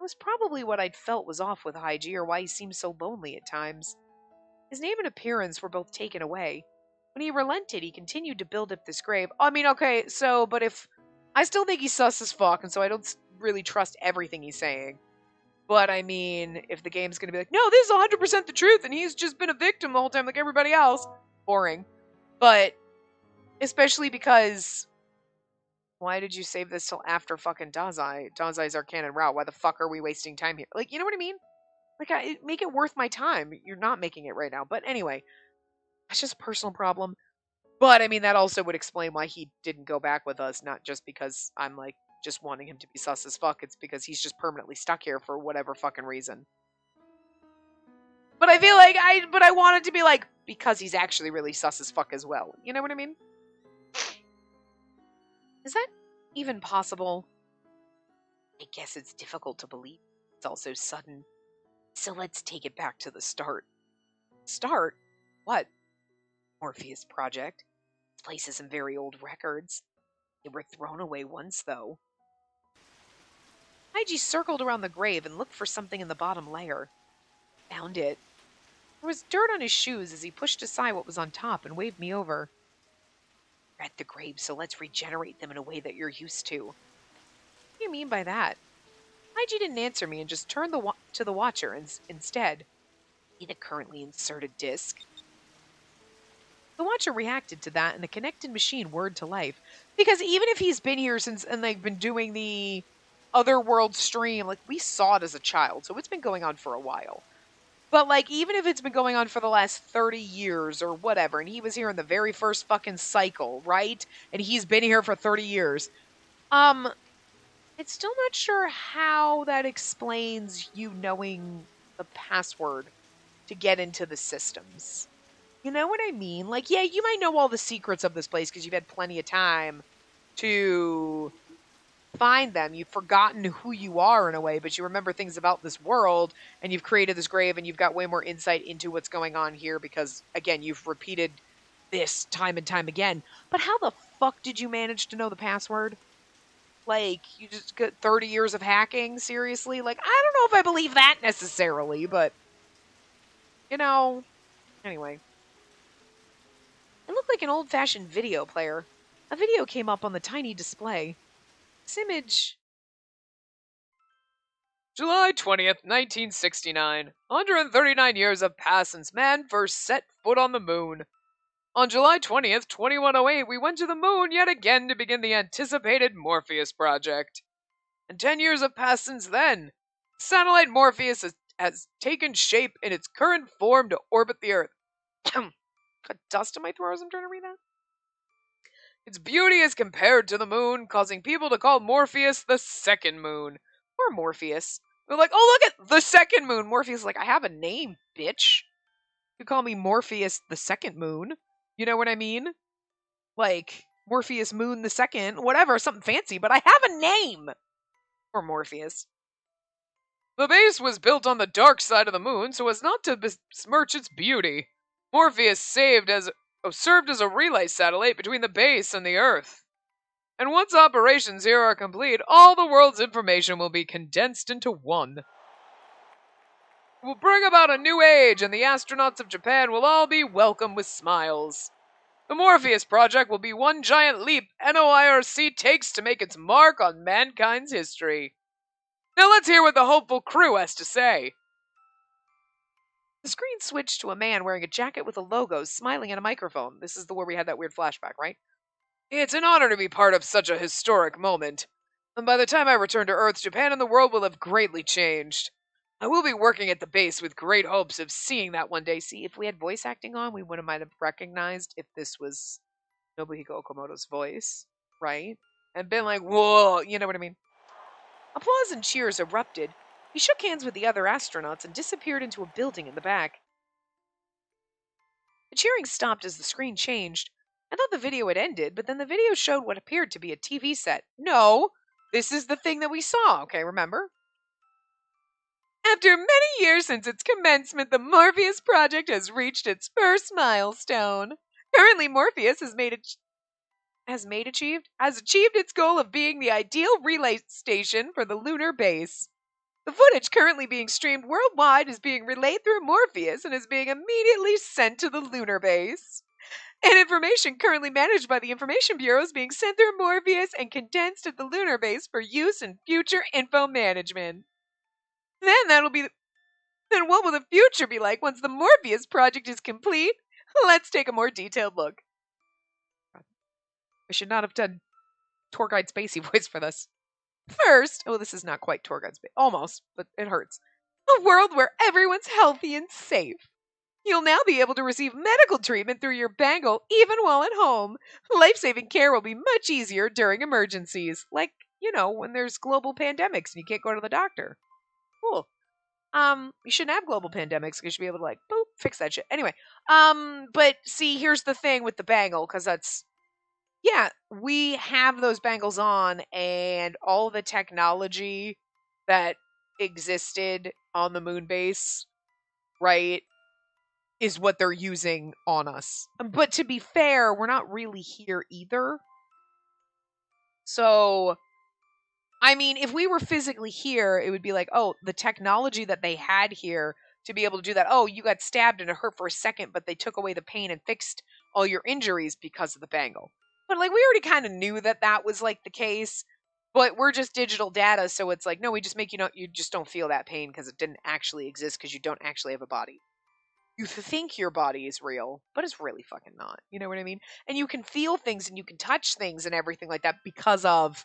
It was probably what I'd felt was off with Haiji, or why he seemed so lonely at times. His name and appearance were both taken away. When he relented, he continued to build up this grave. I mean, okay, so, but if... I still think he's sus as fuck, and so I don't really trust everything he's saying. But, I mean, if the game's gonna be like, no, this is 100% the truth, and he's just been a victim the whole time like everybody else. Boring. But, especially because... Why did you save this till after fucking Dazai? Dazai's our canon route. Why the fuck are we wasting time here? Like, you know what I mean? Like, make it worth my time. You're not making it right now. But anyway, that's just a personal problem. But, I mean, that also would explain why he didn't go back with us. Not just because I'm, like, just wanting him to be sus as fuck. It's because he's just permanently stuck here for whatever fucking reason. But I feel like I want it to be, like, because he's actually really sus as fuck as well. You know what I mean? Is that even possible? I guess it's difficult to believe. It's also sudden. So let's take it back to the start. Start? What? Morpheus Project. This place has some very old records. They were thrown away once, though. Haiji circled around the grave and looked for something in the bottom layer. Found it. There was dirt on his shoes as he pushed aside what was on top and waved me over. We're at the grave, so let's regenerate them in a way that you're used to. What do you mean by that? Haiji didn't answer me and just turned to the watcher instead. See the currently inserted disc? The watcher reacted to that and the connected machine whirred to life. Because even if he's been here since, and they've been doing the Otherworld stream, like, we saw it as a child, so it's been going on for a while. But, like, even if it's been going on for the last 30 years or whatever, and he was here in the very first fucking cycle, right? And he's been here for 30 years. It's still not sure how that explains you knowing the password to get into the systems. You know what I mean? Like, yeah, you might know all the secrets of this place because you've had plenty of time to find them. You've forgotten who you are in a way, but you remember things about this world, and you've created this grave, and you've got way more insight into what's going on here because, again, you've repeated this time and time again. But how the fuck did you manage to know the password? Like, you just got 30 years of hacking? Seriously? Like, I don't know if I believe that necessarily, but, you know, anyway. It looked like an old-fashioned video player. A video came up on the tiny display. This image... July 20th, 1969. 139 years have passed since man first set foot on the moon. On July 20th, 2108, we went to the moon yet again to begin the anticipated Morpheus Project. And 10 years have passed since then. Satellite Morpheus has taken shape in its current form to orbit the Earth. Got dust in my throat as I'm trying to read that. Its beauty is compared to the moon, causing people to call Morpheus the second moon. Or Morpheus. They're like, oh, look at the second moon. Morpheus is like, I have a name, bitch. You call me Morpheus the second moon. You know what I mean? Like, Morpheus Moon the second, whatever, something fancy, but I have a name for Morpheus. The base was built on the dark side of the moon so as not to besmirch its beauty. Morpheus served as a relay satellite between the base and the Earth. And once operations here are complete, all the world's information will be condensed into one. It will bring about a new age, and the astronauts of Japan will all be welcomed with smiles. The Morpheus Project will be one giant leap NOIRC takes to make its mark on mankind's history. Now let's hear what the hopeful crew has to say. The screen switched to a man wearing a jacket with a logo, smiling at a microphone. This is the where we had that weird flashback, right? It's an honor to be part of such a historic moment. And by the time I return to Earth, Japan and the world will have greatly changed. I will be working at the base with great hopes of seeing that one day. See, if we had voice acting on, we would have might have recognized if this was Nobuhiko Okamoto's voice, right? And been like, whoa, you know what I mean? Applause and cheers erupted. He shook hands with the other astronauts and disappeared into a building in the back. The cheering stopped as the screen changed. I thought the video had ended, but then the video showed what appeared to be a TV set. No, this is the thing that we saw, okay, remember? After many years since its commencement, the Morpheus Project has reached its first milestone. Currently, Morpheus has achieved its goal of being the ideal relay station for the lunar base. The footage currently being streamed worldwide is being relayed through Morpheus and is being immediately sent to the lunar base. And information currently managed by the Information Bureau is being sent through Morpheus and condensed at the lunar base for use in future info management. Then what will the future be like once the Morpheus project is complete? Let's take a more detailed look. I should not have done tour guide Spacey voice for this. First, this is not quite tour guide Spacey. Almost, but it hurts. A world where everyone's healthy and safe. You'll now be able to receive medical treatment through your bangle even while at home. Life-saving care will be much easier during emergencies. Like, when there's global pandemics and you can't go to the doctor. Cool. You shouldn't have global pandemics because you should be able to, boop, fix that shit. Anyway, but see, here's the thing with the bangle, because we have those bangles on, and all the technology that existed on the moon base, right, is what they're using on us. But to be fair, we're not really here either. So, I mean, if we were physically here, it would be like, oh, the technology that they had here to be able to do that. Oh, you got stabbed and it hurt for a second, but they took away the pain and fixed all your injuries because of the bangle. But we already kind of knew that was the case, but we're just digital data. So it's no, we just make you just don't feel that pain because it didn't actually exist because you don't actually have a body. You think your body is real, but it's really fucking not. You know what I mean? And you can feel things and you can touch things and everything like that because of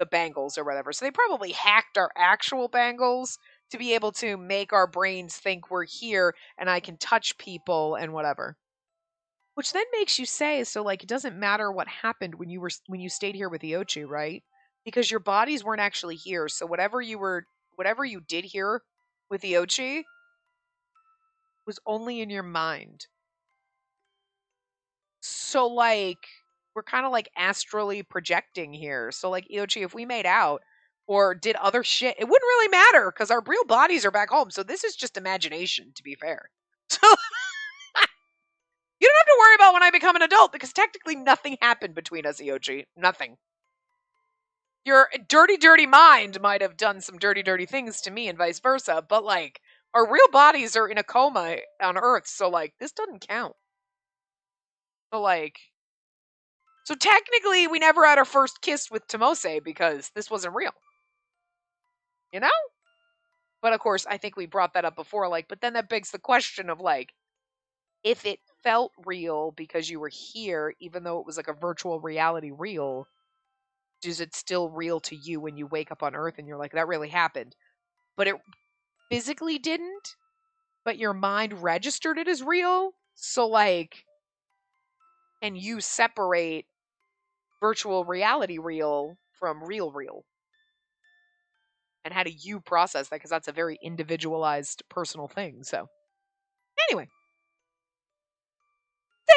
the bangles or whatever. So they probably hacked our actual bangles to be able to make our brains think we're here and I can touch people and whatever. Which then makes you say, so it doesn't matter what happened when you stayed here with Iochi, right? Because your bodies weren't actually here. So whatever you did here with Iochi was only in your mind. So we're kind of astrally projecting here. So Iochi, if we made out or did other shit, it wouldn't really matter because our real bodies are back home. So this is just imagination, to be fair. So you don't have to worry about when I become an adult because technically nothing happened between us, Iochi. Nothing. Your dirty, dirty mind might have done some dirty, dirty things to me and vice versa, but our real bodies are in a coma on Earth, so this doesn't count. So technically we never had our first kiss with Tomose because this wasn't real. You know? But of course, I think we brought that up before, but then that begs the question of if it felt real because you were here, even though it was a virtual reality real, is it still real to you when you wake up on Earth and you're that really happened? But it physically didn't, but your mind registered it as real. So and you separate virtual reality real from real. And how do you process that? Because that's a very individualized personal thing. So anyway.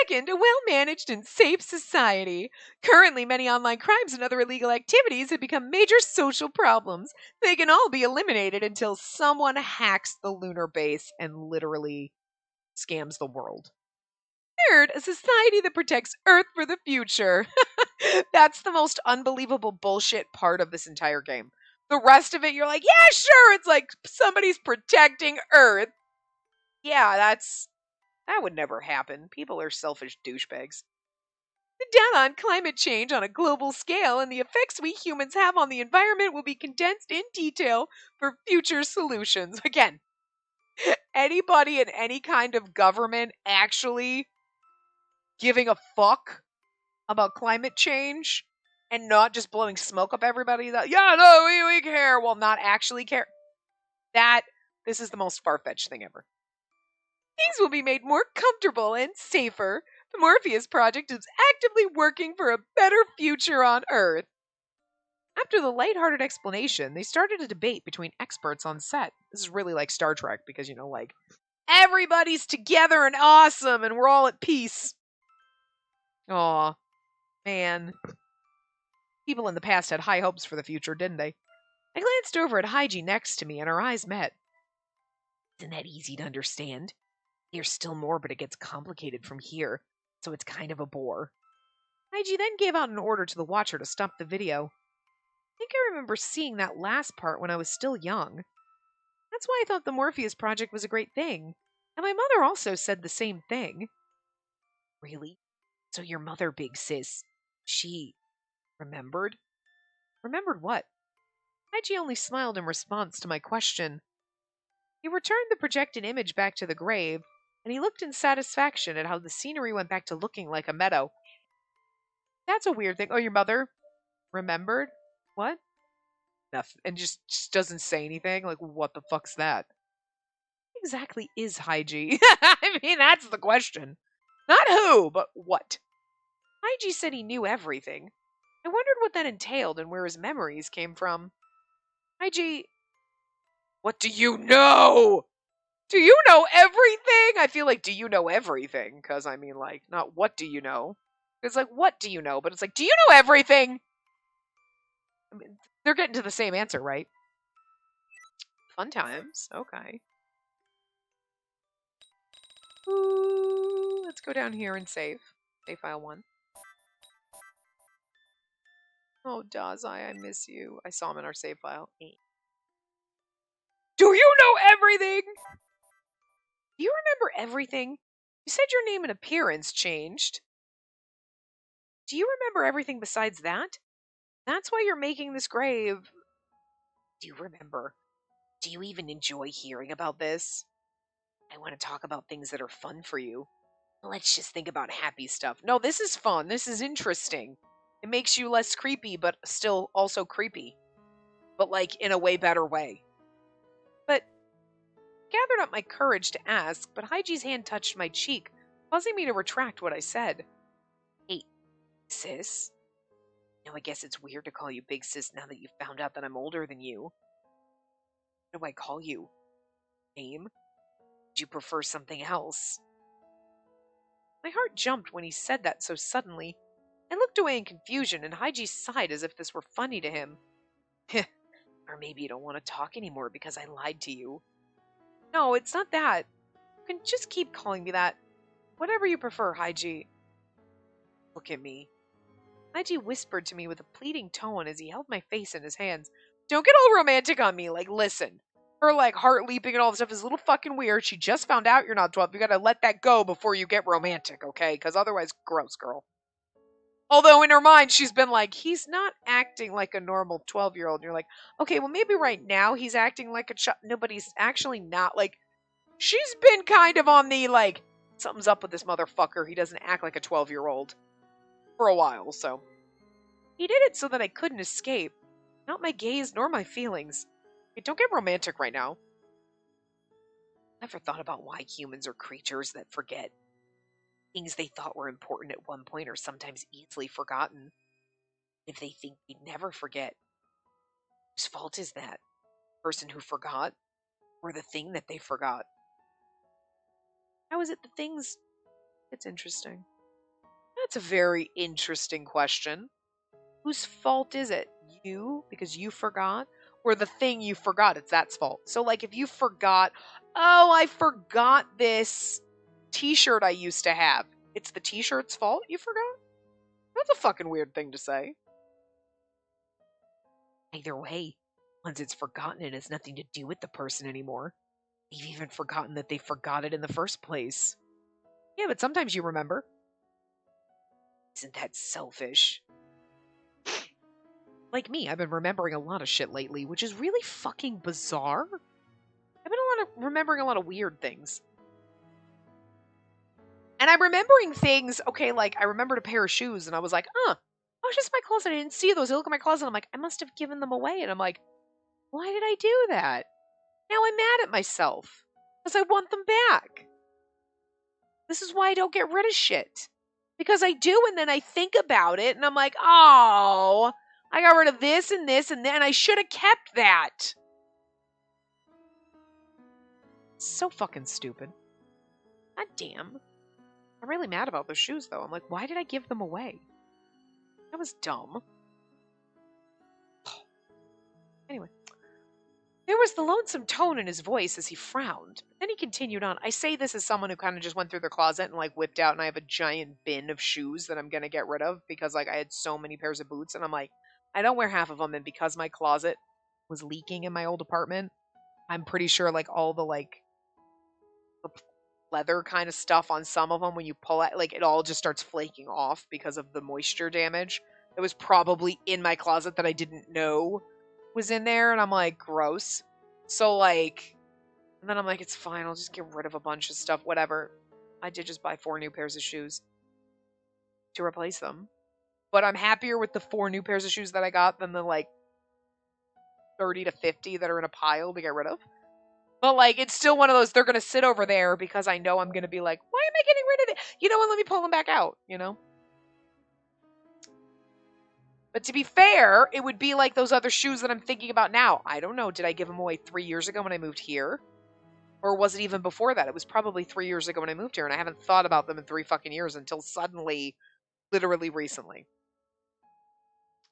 Second, a well-managed and safe society. Currently, many online crimes and other illegal activities have become major social problems. They can all be eliminated until someone hacks the lunar base and literally scams the world. Third, a society that protects Earth for the future. That's the most unbelievable bullshit part of this entire game. The rest of it, you're yeah, sure, it's somebody's protecting Earth. Yeah, that's That would never happen. People are selfish douchebags. The data on climate change on a global scale and the effects we humans have on the environment will be condensed in detail for future solutions. Again, anybody in any kind of government actually giving a fuck about climate change and not just blowing smoke up everybody that, yeah, no, we care, while not actually care. This is the most far-fetched thing ever. Things will be made more comfortable and safer. The Morpheus Project is actively working for a better future on Earth. After the lighthearted explanation, they started a debate between experts on set. This is really like Star Trek because, like, everybody's together and awesome and we're all at peace. Aw, man. People in the past had high hopes for the future, didn't they? I glanced over at Hygie next to me and our eyes met. Isn't that easy to understand? There's still more, but it gets complicated from here, so it's kind of a bore. Hygie then gave out an order to the watcher to stop the video. I think I remember seeing that last part when I was still young. That's why I thought the Morpheus Project was a great thing. And my mother also said the same thing. Really? So your mother, big sis, she remembered? Remembered what? Hygie only smiled in response to my question. He returned the projected image back to the grave, and he looked in satisfaction at how the scenery went back to looking like a meadow. That's a weird thing. Oh, your mother remembered? What? Nothing. And just doesn't say anything? Like, what the fuck's that? What exactly is Hygie? I mean, that's the question. Not who, but what. Hygie said he knew everything. I wondered what that entailed and where his memories came from. Hygie, what do you know? Do you know everything? I feel like, do you know everything? Because, I mean, like, not what do you know? It's like, what do you know? But it's like, do you know everything? I mean, they're getting to the same answer, right? Fun times. Okay. Ooh, let's go down here and save. Save file 1. Oh, Dazai, I miss you. I saw him in our save file. Do you know everything? Do you remember everything? You said your name and appearance changed. Do you remember everything besides that? That's why you're making this grave. Do you remember? Do you even enjoy hearing about this? I want to talk about things that are fun for you. Let's just think about happy stuff. No, this is fun. This is interesting. It makes you less creepy, but still also creepy. But like in a way better way. But gathered up my courage to ask, but Hygie's hand touched my cheek, causing me to retract what I said. Hey, sis? No, I guess it's weird to call you big sis now that you've found out that I'm older than you. What do I call you? Name? Would you prefer something else? My heart jumped when he said that so suddenly. I looked away in confusion, and Hygie sighed as if this were funny to him. Or maybe you don't want to talk anymore because I lied to you. No, it's not that. You can just keep calling me that. Whatever you prefer, Hygie. Look at me. Hygie whispered to me with a pleading tone as he held my face in his hands. Don't get all romantic on me. Like, listen. Her, like, heart leaping and all this stuff is a little fucking weird. She just found out you're not 12. You gotta let that go before you get romantic, okay? Because otherwise, gross, girl. Although in her mind, she's been like, he's not acting like a normal 12-year-old. And you're like, okay, well, maybe right now he's acting like a child. No, but he's actually not. Like, she's been kind of on the, like, something's up with this motherfucker. He doesn't act like a 12-year-old for a while, so. He did it so that I couldn't escape. Not my gaze nor my feelings. Hey, don't get romantic right now. Never thought about why humans are creatures that forget. Things they thought were important at one point are sometimes easily forgotten. If they think they never forget, whose fault is that? The person who forgot? Or the thing that they forgot? How is it the things? It's interesting. That's a very interesting question. Whose fault is it? You? Because you forgot? Or the thing you forgot, it's that's fault. So like if you forgot, oh, I forgot this t-shirt I used to have. It's the t-shirt's fault you forgot? That's a fucking weird thing to say. Either way, once it's forgotten, it has nothing to do with the person anymore. They've even forgotten that they forgot it in the first place. Yeah, but sometimes you remember. Isn't that selfish? Like me, I've been remembering a lot of shit lately, which is really fucking bizarre. I've been remembering a lot of weird things. And I'm remembering things, okay, like I remembered a pair of shoes and I was like, I was just in my closet. I didn't see those. I look at my closet and I'm like, I must have given them away. And I'm like, why did I do that? Now I'm mad at myself because I want them back. This is why I don't get rid of shit. Because I do, and then I think about it and I'm like, oh, I got rid of this and this and then I should have kept that. So fucking stupid. God damn. I'm really mad about those shoes, though. I'm like, why did I give them away? That was dumb. Anyway. There was the lonesome tone in his voice as he frowned. Then he continued on. I say this as someone who kind of just went through their closet and, like, whipped out, and I have a giant bin of shoes that I'm going to get rid of because, like, I had so many pairs of boots, and I'm like, I don't wear half of them, and because my closet was leaking in my old apartment, I'm pretty sure, like, all the, like, the leather kind of stuff on some of them, when you pull it, like, it all just starts flaking off because of the moisture damage. It was probably in my closet that I didn't know was in there, and I'm like, gross. So, like, and then I'm like, it's fine, I'll just get rid of a bunch of stuff, whatever. I did just buy 4 new pairs of shoes to replace them. But I'm happier with the 4 new pairs of shoes that I got than the, like, 30 to 50 that are in a pile to get rid of. But, like, it's still one of those, they're going to sit over there because I know I'm going to be like, why am I getting rid of it? You know what, let me pull them back out, you know? But to be fair, it would be like those other shoes that I'm thinking about now. I don't know. Did I give them away 3 years ago when I moved here? Or was it even before that? It was probably 3 years ago when I moved here, and I haven't thought about them in 3 fucking years until suddenly, literally recently.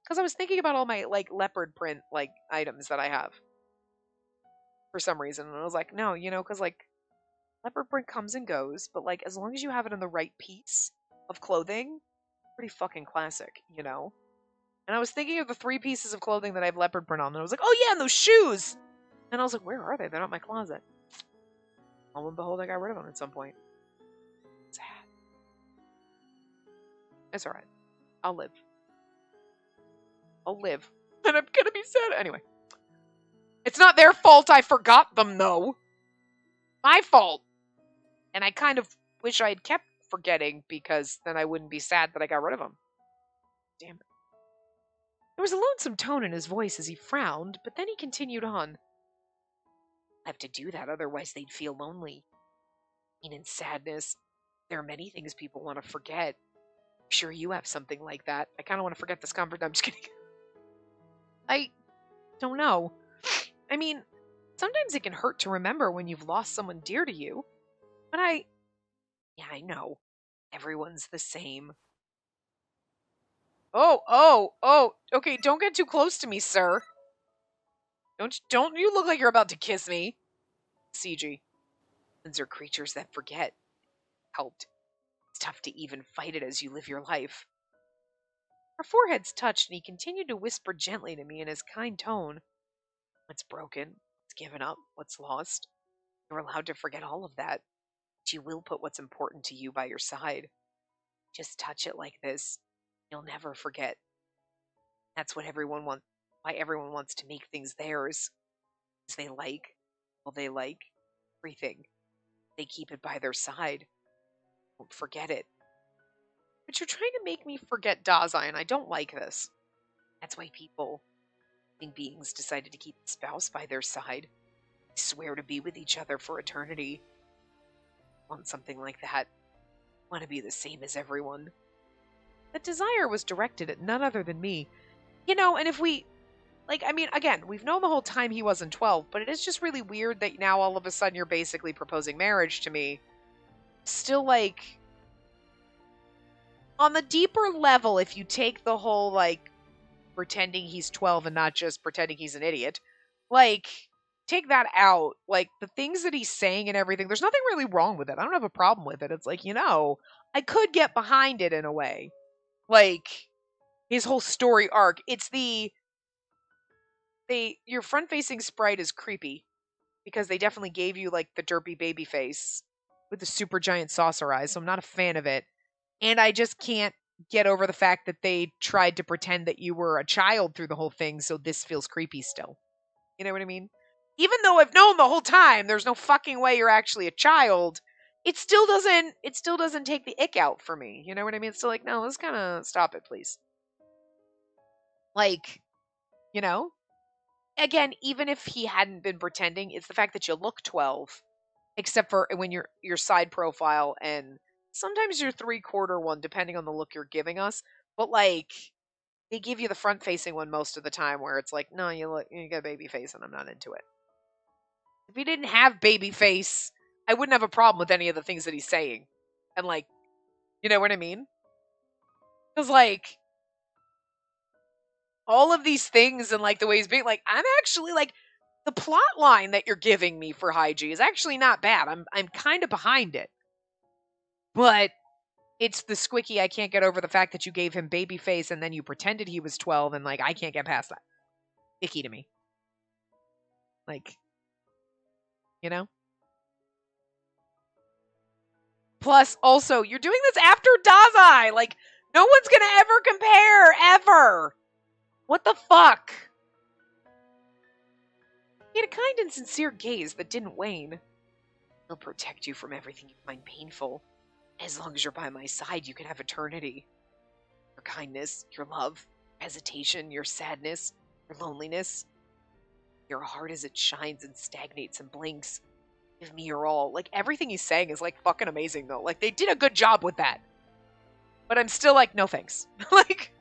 Because I was thinking about all my, like, leopard print, like, items that I have. For some reason. And I was like, no, you know, because, like, leopard print comes and goes, but, like, as long as you have it in the right piece of clothing, pretty fucking classic, you know? And I was thinking of the 3 pieces of clothing that I have leopard print on, and I was like, oh yeah, and those shoes! And I was like, where are they? They're not in my closet. Lo and behold, I got rid of them at some point. Sad. It's alright. I'll live. I'll live. And I'm gonna be sad. Anyway. It's not their fault I forgot them, though. My fault. And I kind of wish I had kept forgetting, because then I wouldn't be sad that I got rid of them. Damn it. There was a lonesome tone in his voice as he frowned, but then he continued on. I have to do that, otherwise they'd feel lonely. I mean, in sadness, there are many things people want to forget. I'm sure you have something like that. I kind of want to forget this conversation. I'm just kidding. I don't know. I mean, sometimes it can hurt to remember when you've lost someone dear to you. But yeah, I know. Everyone's the same. Oh. Okay, don't get too close to me, sir. Don't you look like you're about to kiss me. CG. Humans are creatures that forget. Helped. It's tough to even fight it as you live your life. Our foreheads touched, and he continued to whisper gently to me in his kind tone. What's broken, what's given up, what's lost. You're allowed to forget all of that. But you will put what's important to you by your side. Just touch it like this. You'll never forget. That's what why everyone wants to make things theirs. As they like, they like everything. They keep it by their side. Don't forget it. But you're trying to make me forget Dazai, and I don't like this. That's why living beings, decided to keep a spouse by their side. They swear to be with each other for eternity. Want something like that. Want to be the same as everyone. That desire was directed at none other than me. You know, and if we... Like, I mean, again, we've known the whole time he wasn't 12, but it is just really weird that now all of a sudden you're basically proposing marriage to me. Still, like... On the deeper level, if you take the whole, like, pretending he's 12 and not just pretending he's an idiot, like, take that out. Like, the things that he's saying and everything, there's nothing really wrong with it. I don't have a problem with it. It's like, you know, I could get behind it in a way. Like, his whole story arc. It's your front-facing sprite is creepy, because they definitely gave you, like, the derpy baby face. with the super giant saucer eyes, so I'm not a fan of it. And I just can't get over the fact that they tried to pretend that you were a child through the whole thing, so this feels creepy still. You know what I mean? Even though I've known the whole time there's no fucking way you're actually a child, it still doesn't take the ick out for me. You know what I mean? It's still like, no, let's kind of stop it, please. Like, you know? Again, even if he hadn't been pretending, it's the fact that you look 12, except for when your side profile and sometimes your 3/4 one, depending on the look you're giving us. But like, they give you the front facing one most of the time, where it's like, no, you got a baby face, and I'm not into it. If he didn't have baby face, I wouldn't have a problem with any of the things that he's saying, and like, you know what I mean? Because like, all of these things and like the way he's being like, I'm actually like, the plot line that you're giving me for Haiji is actually not bad. I'm kind of behind it. But it's the squicky, I can't get over the fact that you gave him baby face and then you pretended he was 12, and like, I can't get past that. Icky to me. Like, you know? Plus, also, you're doing this after Dazai. Like, no one's gonna ever compare, ever. What the fuck? He had a kind and sincere gaze that didn't wane. I'll protect you from everything you find painful. As long as you're by my side, you can have eternity. Your kindness, your love, hesitation, your sadness, your loneliness. Your heart as it shines and stagnates and blinks. Give me your all. Like, everything he's saying is like fucking amazing though. Like, they did a good job with that. But I'm still like, no thanks. Like,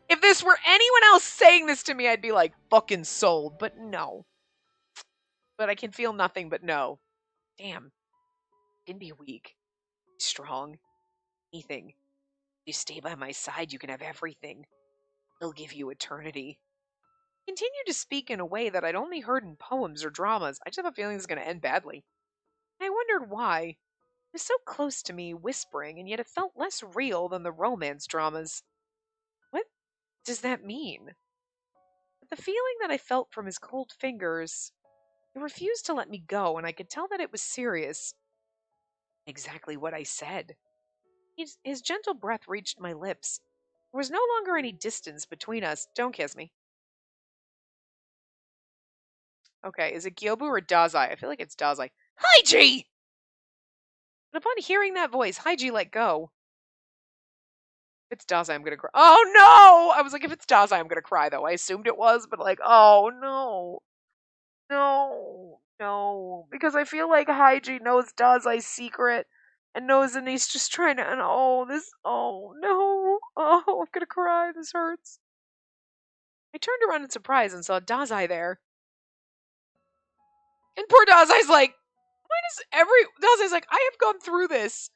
if this were anyone else saying this to me, I'd be like, fucking sold. But no. But I can feel nothing but no. Damn. You can be weak. Strong. Anything. If you stay by my side, you can have everything. They'll give you eternity. He continued to speak in a way that I'd only heard in poems or dramas. I just have a feeling this is going to end badly. And I wondered why. He was so close to me, whispering, and yet it felt less real than the romance dramas. What does that mean? But the feeling that I felt from his cold fingers, he refused to let me go, and I could tell that it was serious. Exactly what I said. His gentle breath reached my lips. There was no longer any distance between us. Don't kiss me. Okay, is it Gyobu or Dazai? I feel like it's Dazai. Haiji! But upon hearing that voice, Haiji let go. If it's Dazai, I'm gonna cry. Oh no! I was like, if it's Dazai, I'm gonna cry though. I assumed it was, but like, oh no. No. Because I feel like Haiji knows Dazai's secret and knows, and he's just trying to, and oh no. Oh, I'm gonna cry. This hurts. I turned around in surprise and saw Dazai there. And poor Dazai's like, Dazai's like, I have gone through this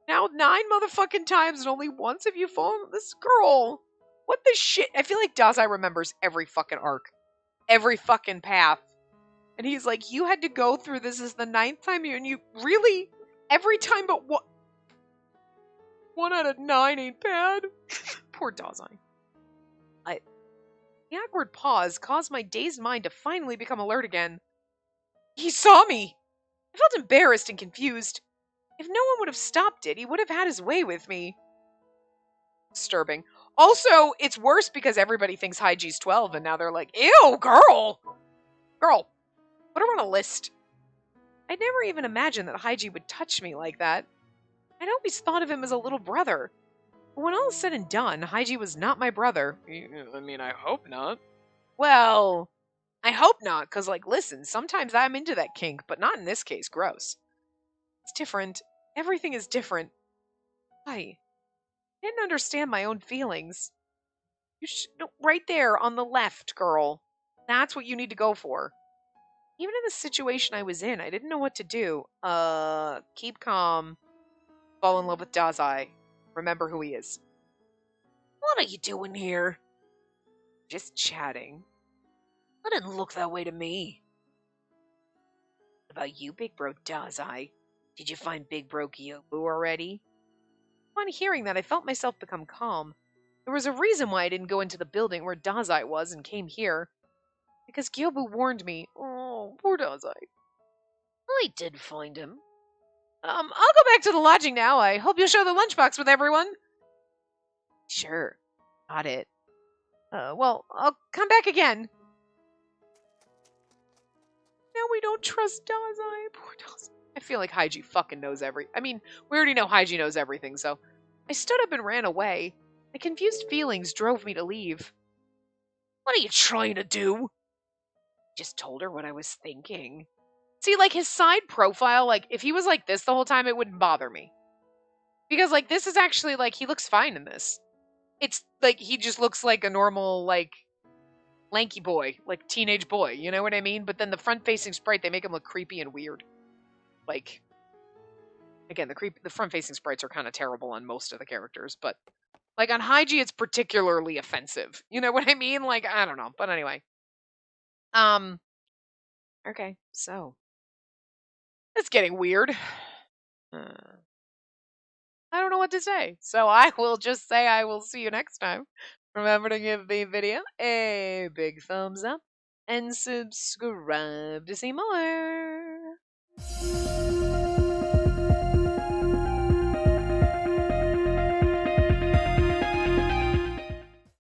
now 9 motherfucking times and only once have you fallen. This girl. What the shit? I feel like Dazai remembers every fucking arc. Every fucking path. And he's like, you had to go through this as the 9th time and you really, every time but what? 1 out of 9 ain't bad. Poor Dazai. The awkward pause caused my dazed mind to finally become alert again. He saw me! I felt embarrassed and confused. If no one would have stopped it, he would have had his way with me. Disturbing. Also, it's worse because everybody thinks Haiji's 12 and now they're like, ew, girl! Girl, put her on a list. I'd never even imagined that Haiji would touch me like that. I'd always thought of him as a little brother. But when all is said and done, Haiji was not my brother. I mean, I hope not. Well, I hope not, because, like, listen, sometimes I'm into that kink, but not in this case. Gross. It's different. Everything is different. I didn't understand my own feelings. No, right there on the left, girl. That's what you need to go for. Even in the situation I was in, I didn't know what to do. Keep calm. Fall in love with Dazai. Remember who he is. What are you doing here? Just chatting. That didn't look that way to me. What about you, Big Bro Dazai? Did you find Big Bro Gyobu already? Upon hearing that, I felt myself become calm. There was a reason why I didn't go into the building where Dazai was and came here. Because Gyobu warned me. Oh, poor Dazai. I did find him. I'll go back to the lodging now. I hope you'll share the lunchbox with everyone. Sure. Got it. Well, I'll come back again. Now we don't trust Dazai. Poor Dazai. I feel like Haiji fucking knows we already know Haiji knows everything, so I stood up and ran away. My confused feelings drove me to leave. What are you trying to do? I just told her what I was thinking. See, like, his side profile, like, if he was like this the whole time, it wouldn't bother me. Because, like, this is actually, like, he looks fine in this. It's, like, he just looks like a normal, like, lanky boy, like, teenage boy, you know what I mean? But then the front-facing sprite, they make him look creepy and weird. Like, again, the front-facing sprites are kind of terrible on most of the characters, but, like, on Haiji, it's particularly offensive. You know what I mean? Like, I don't know. But anyway. Okay, so. It's getting weird. I don't know what to say. So I will just say I will see you next time. Remember to give the video a big thumbs up and subscribe to see more.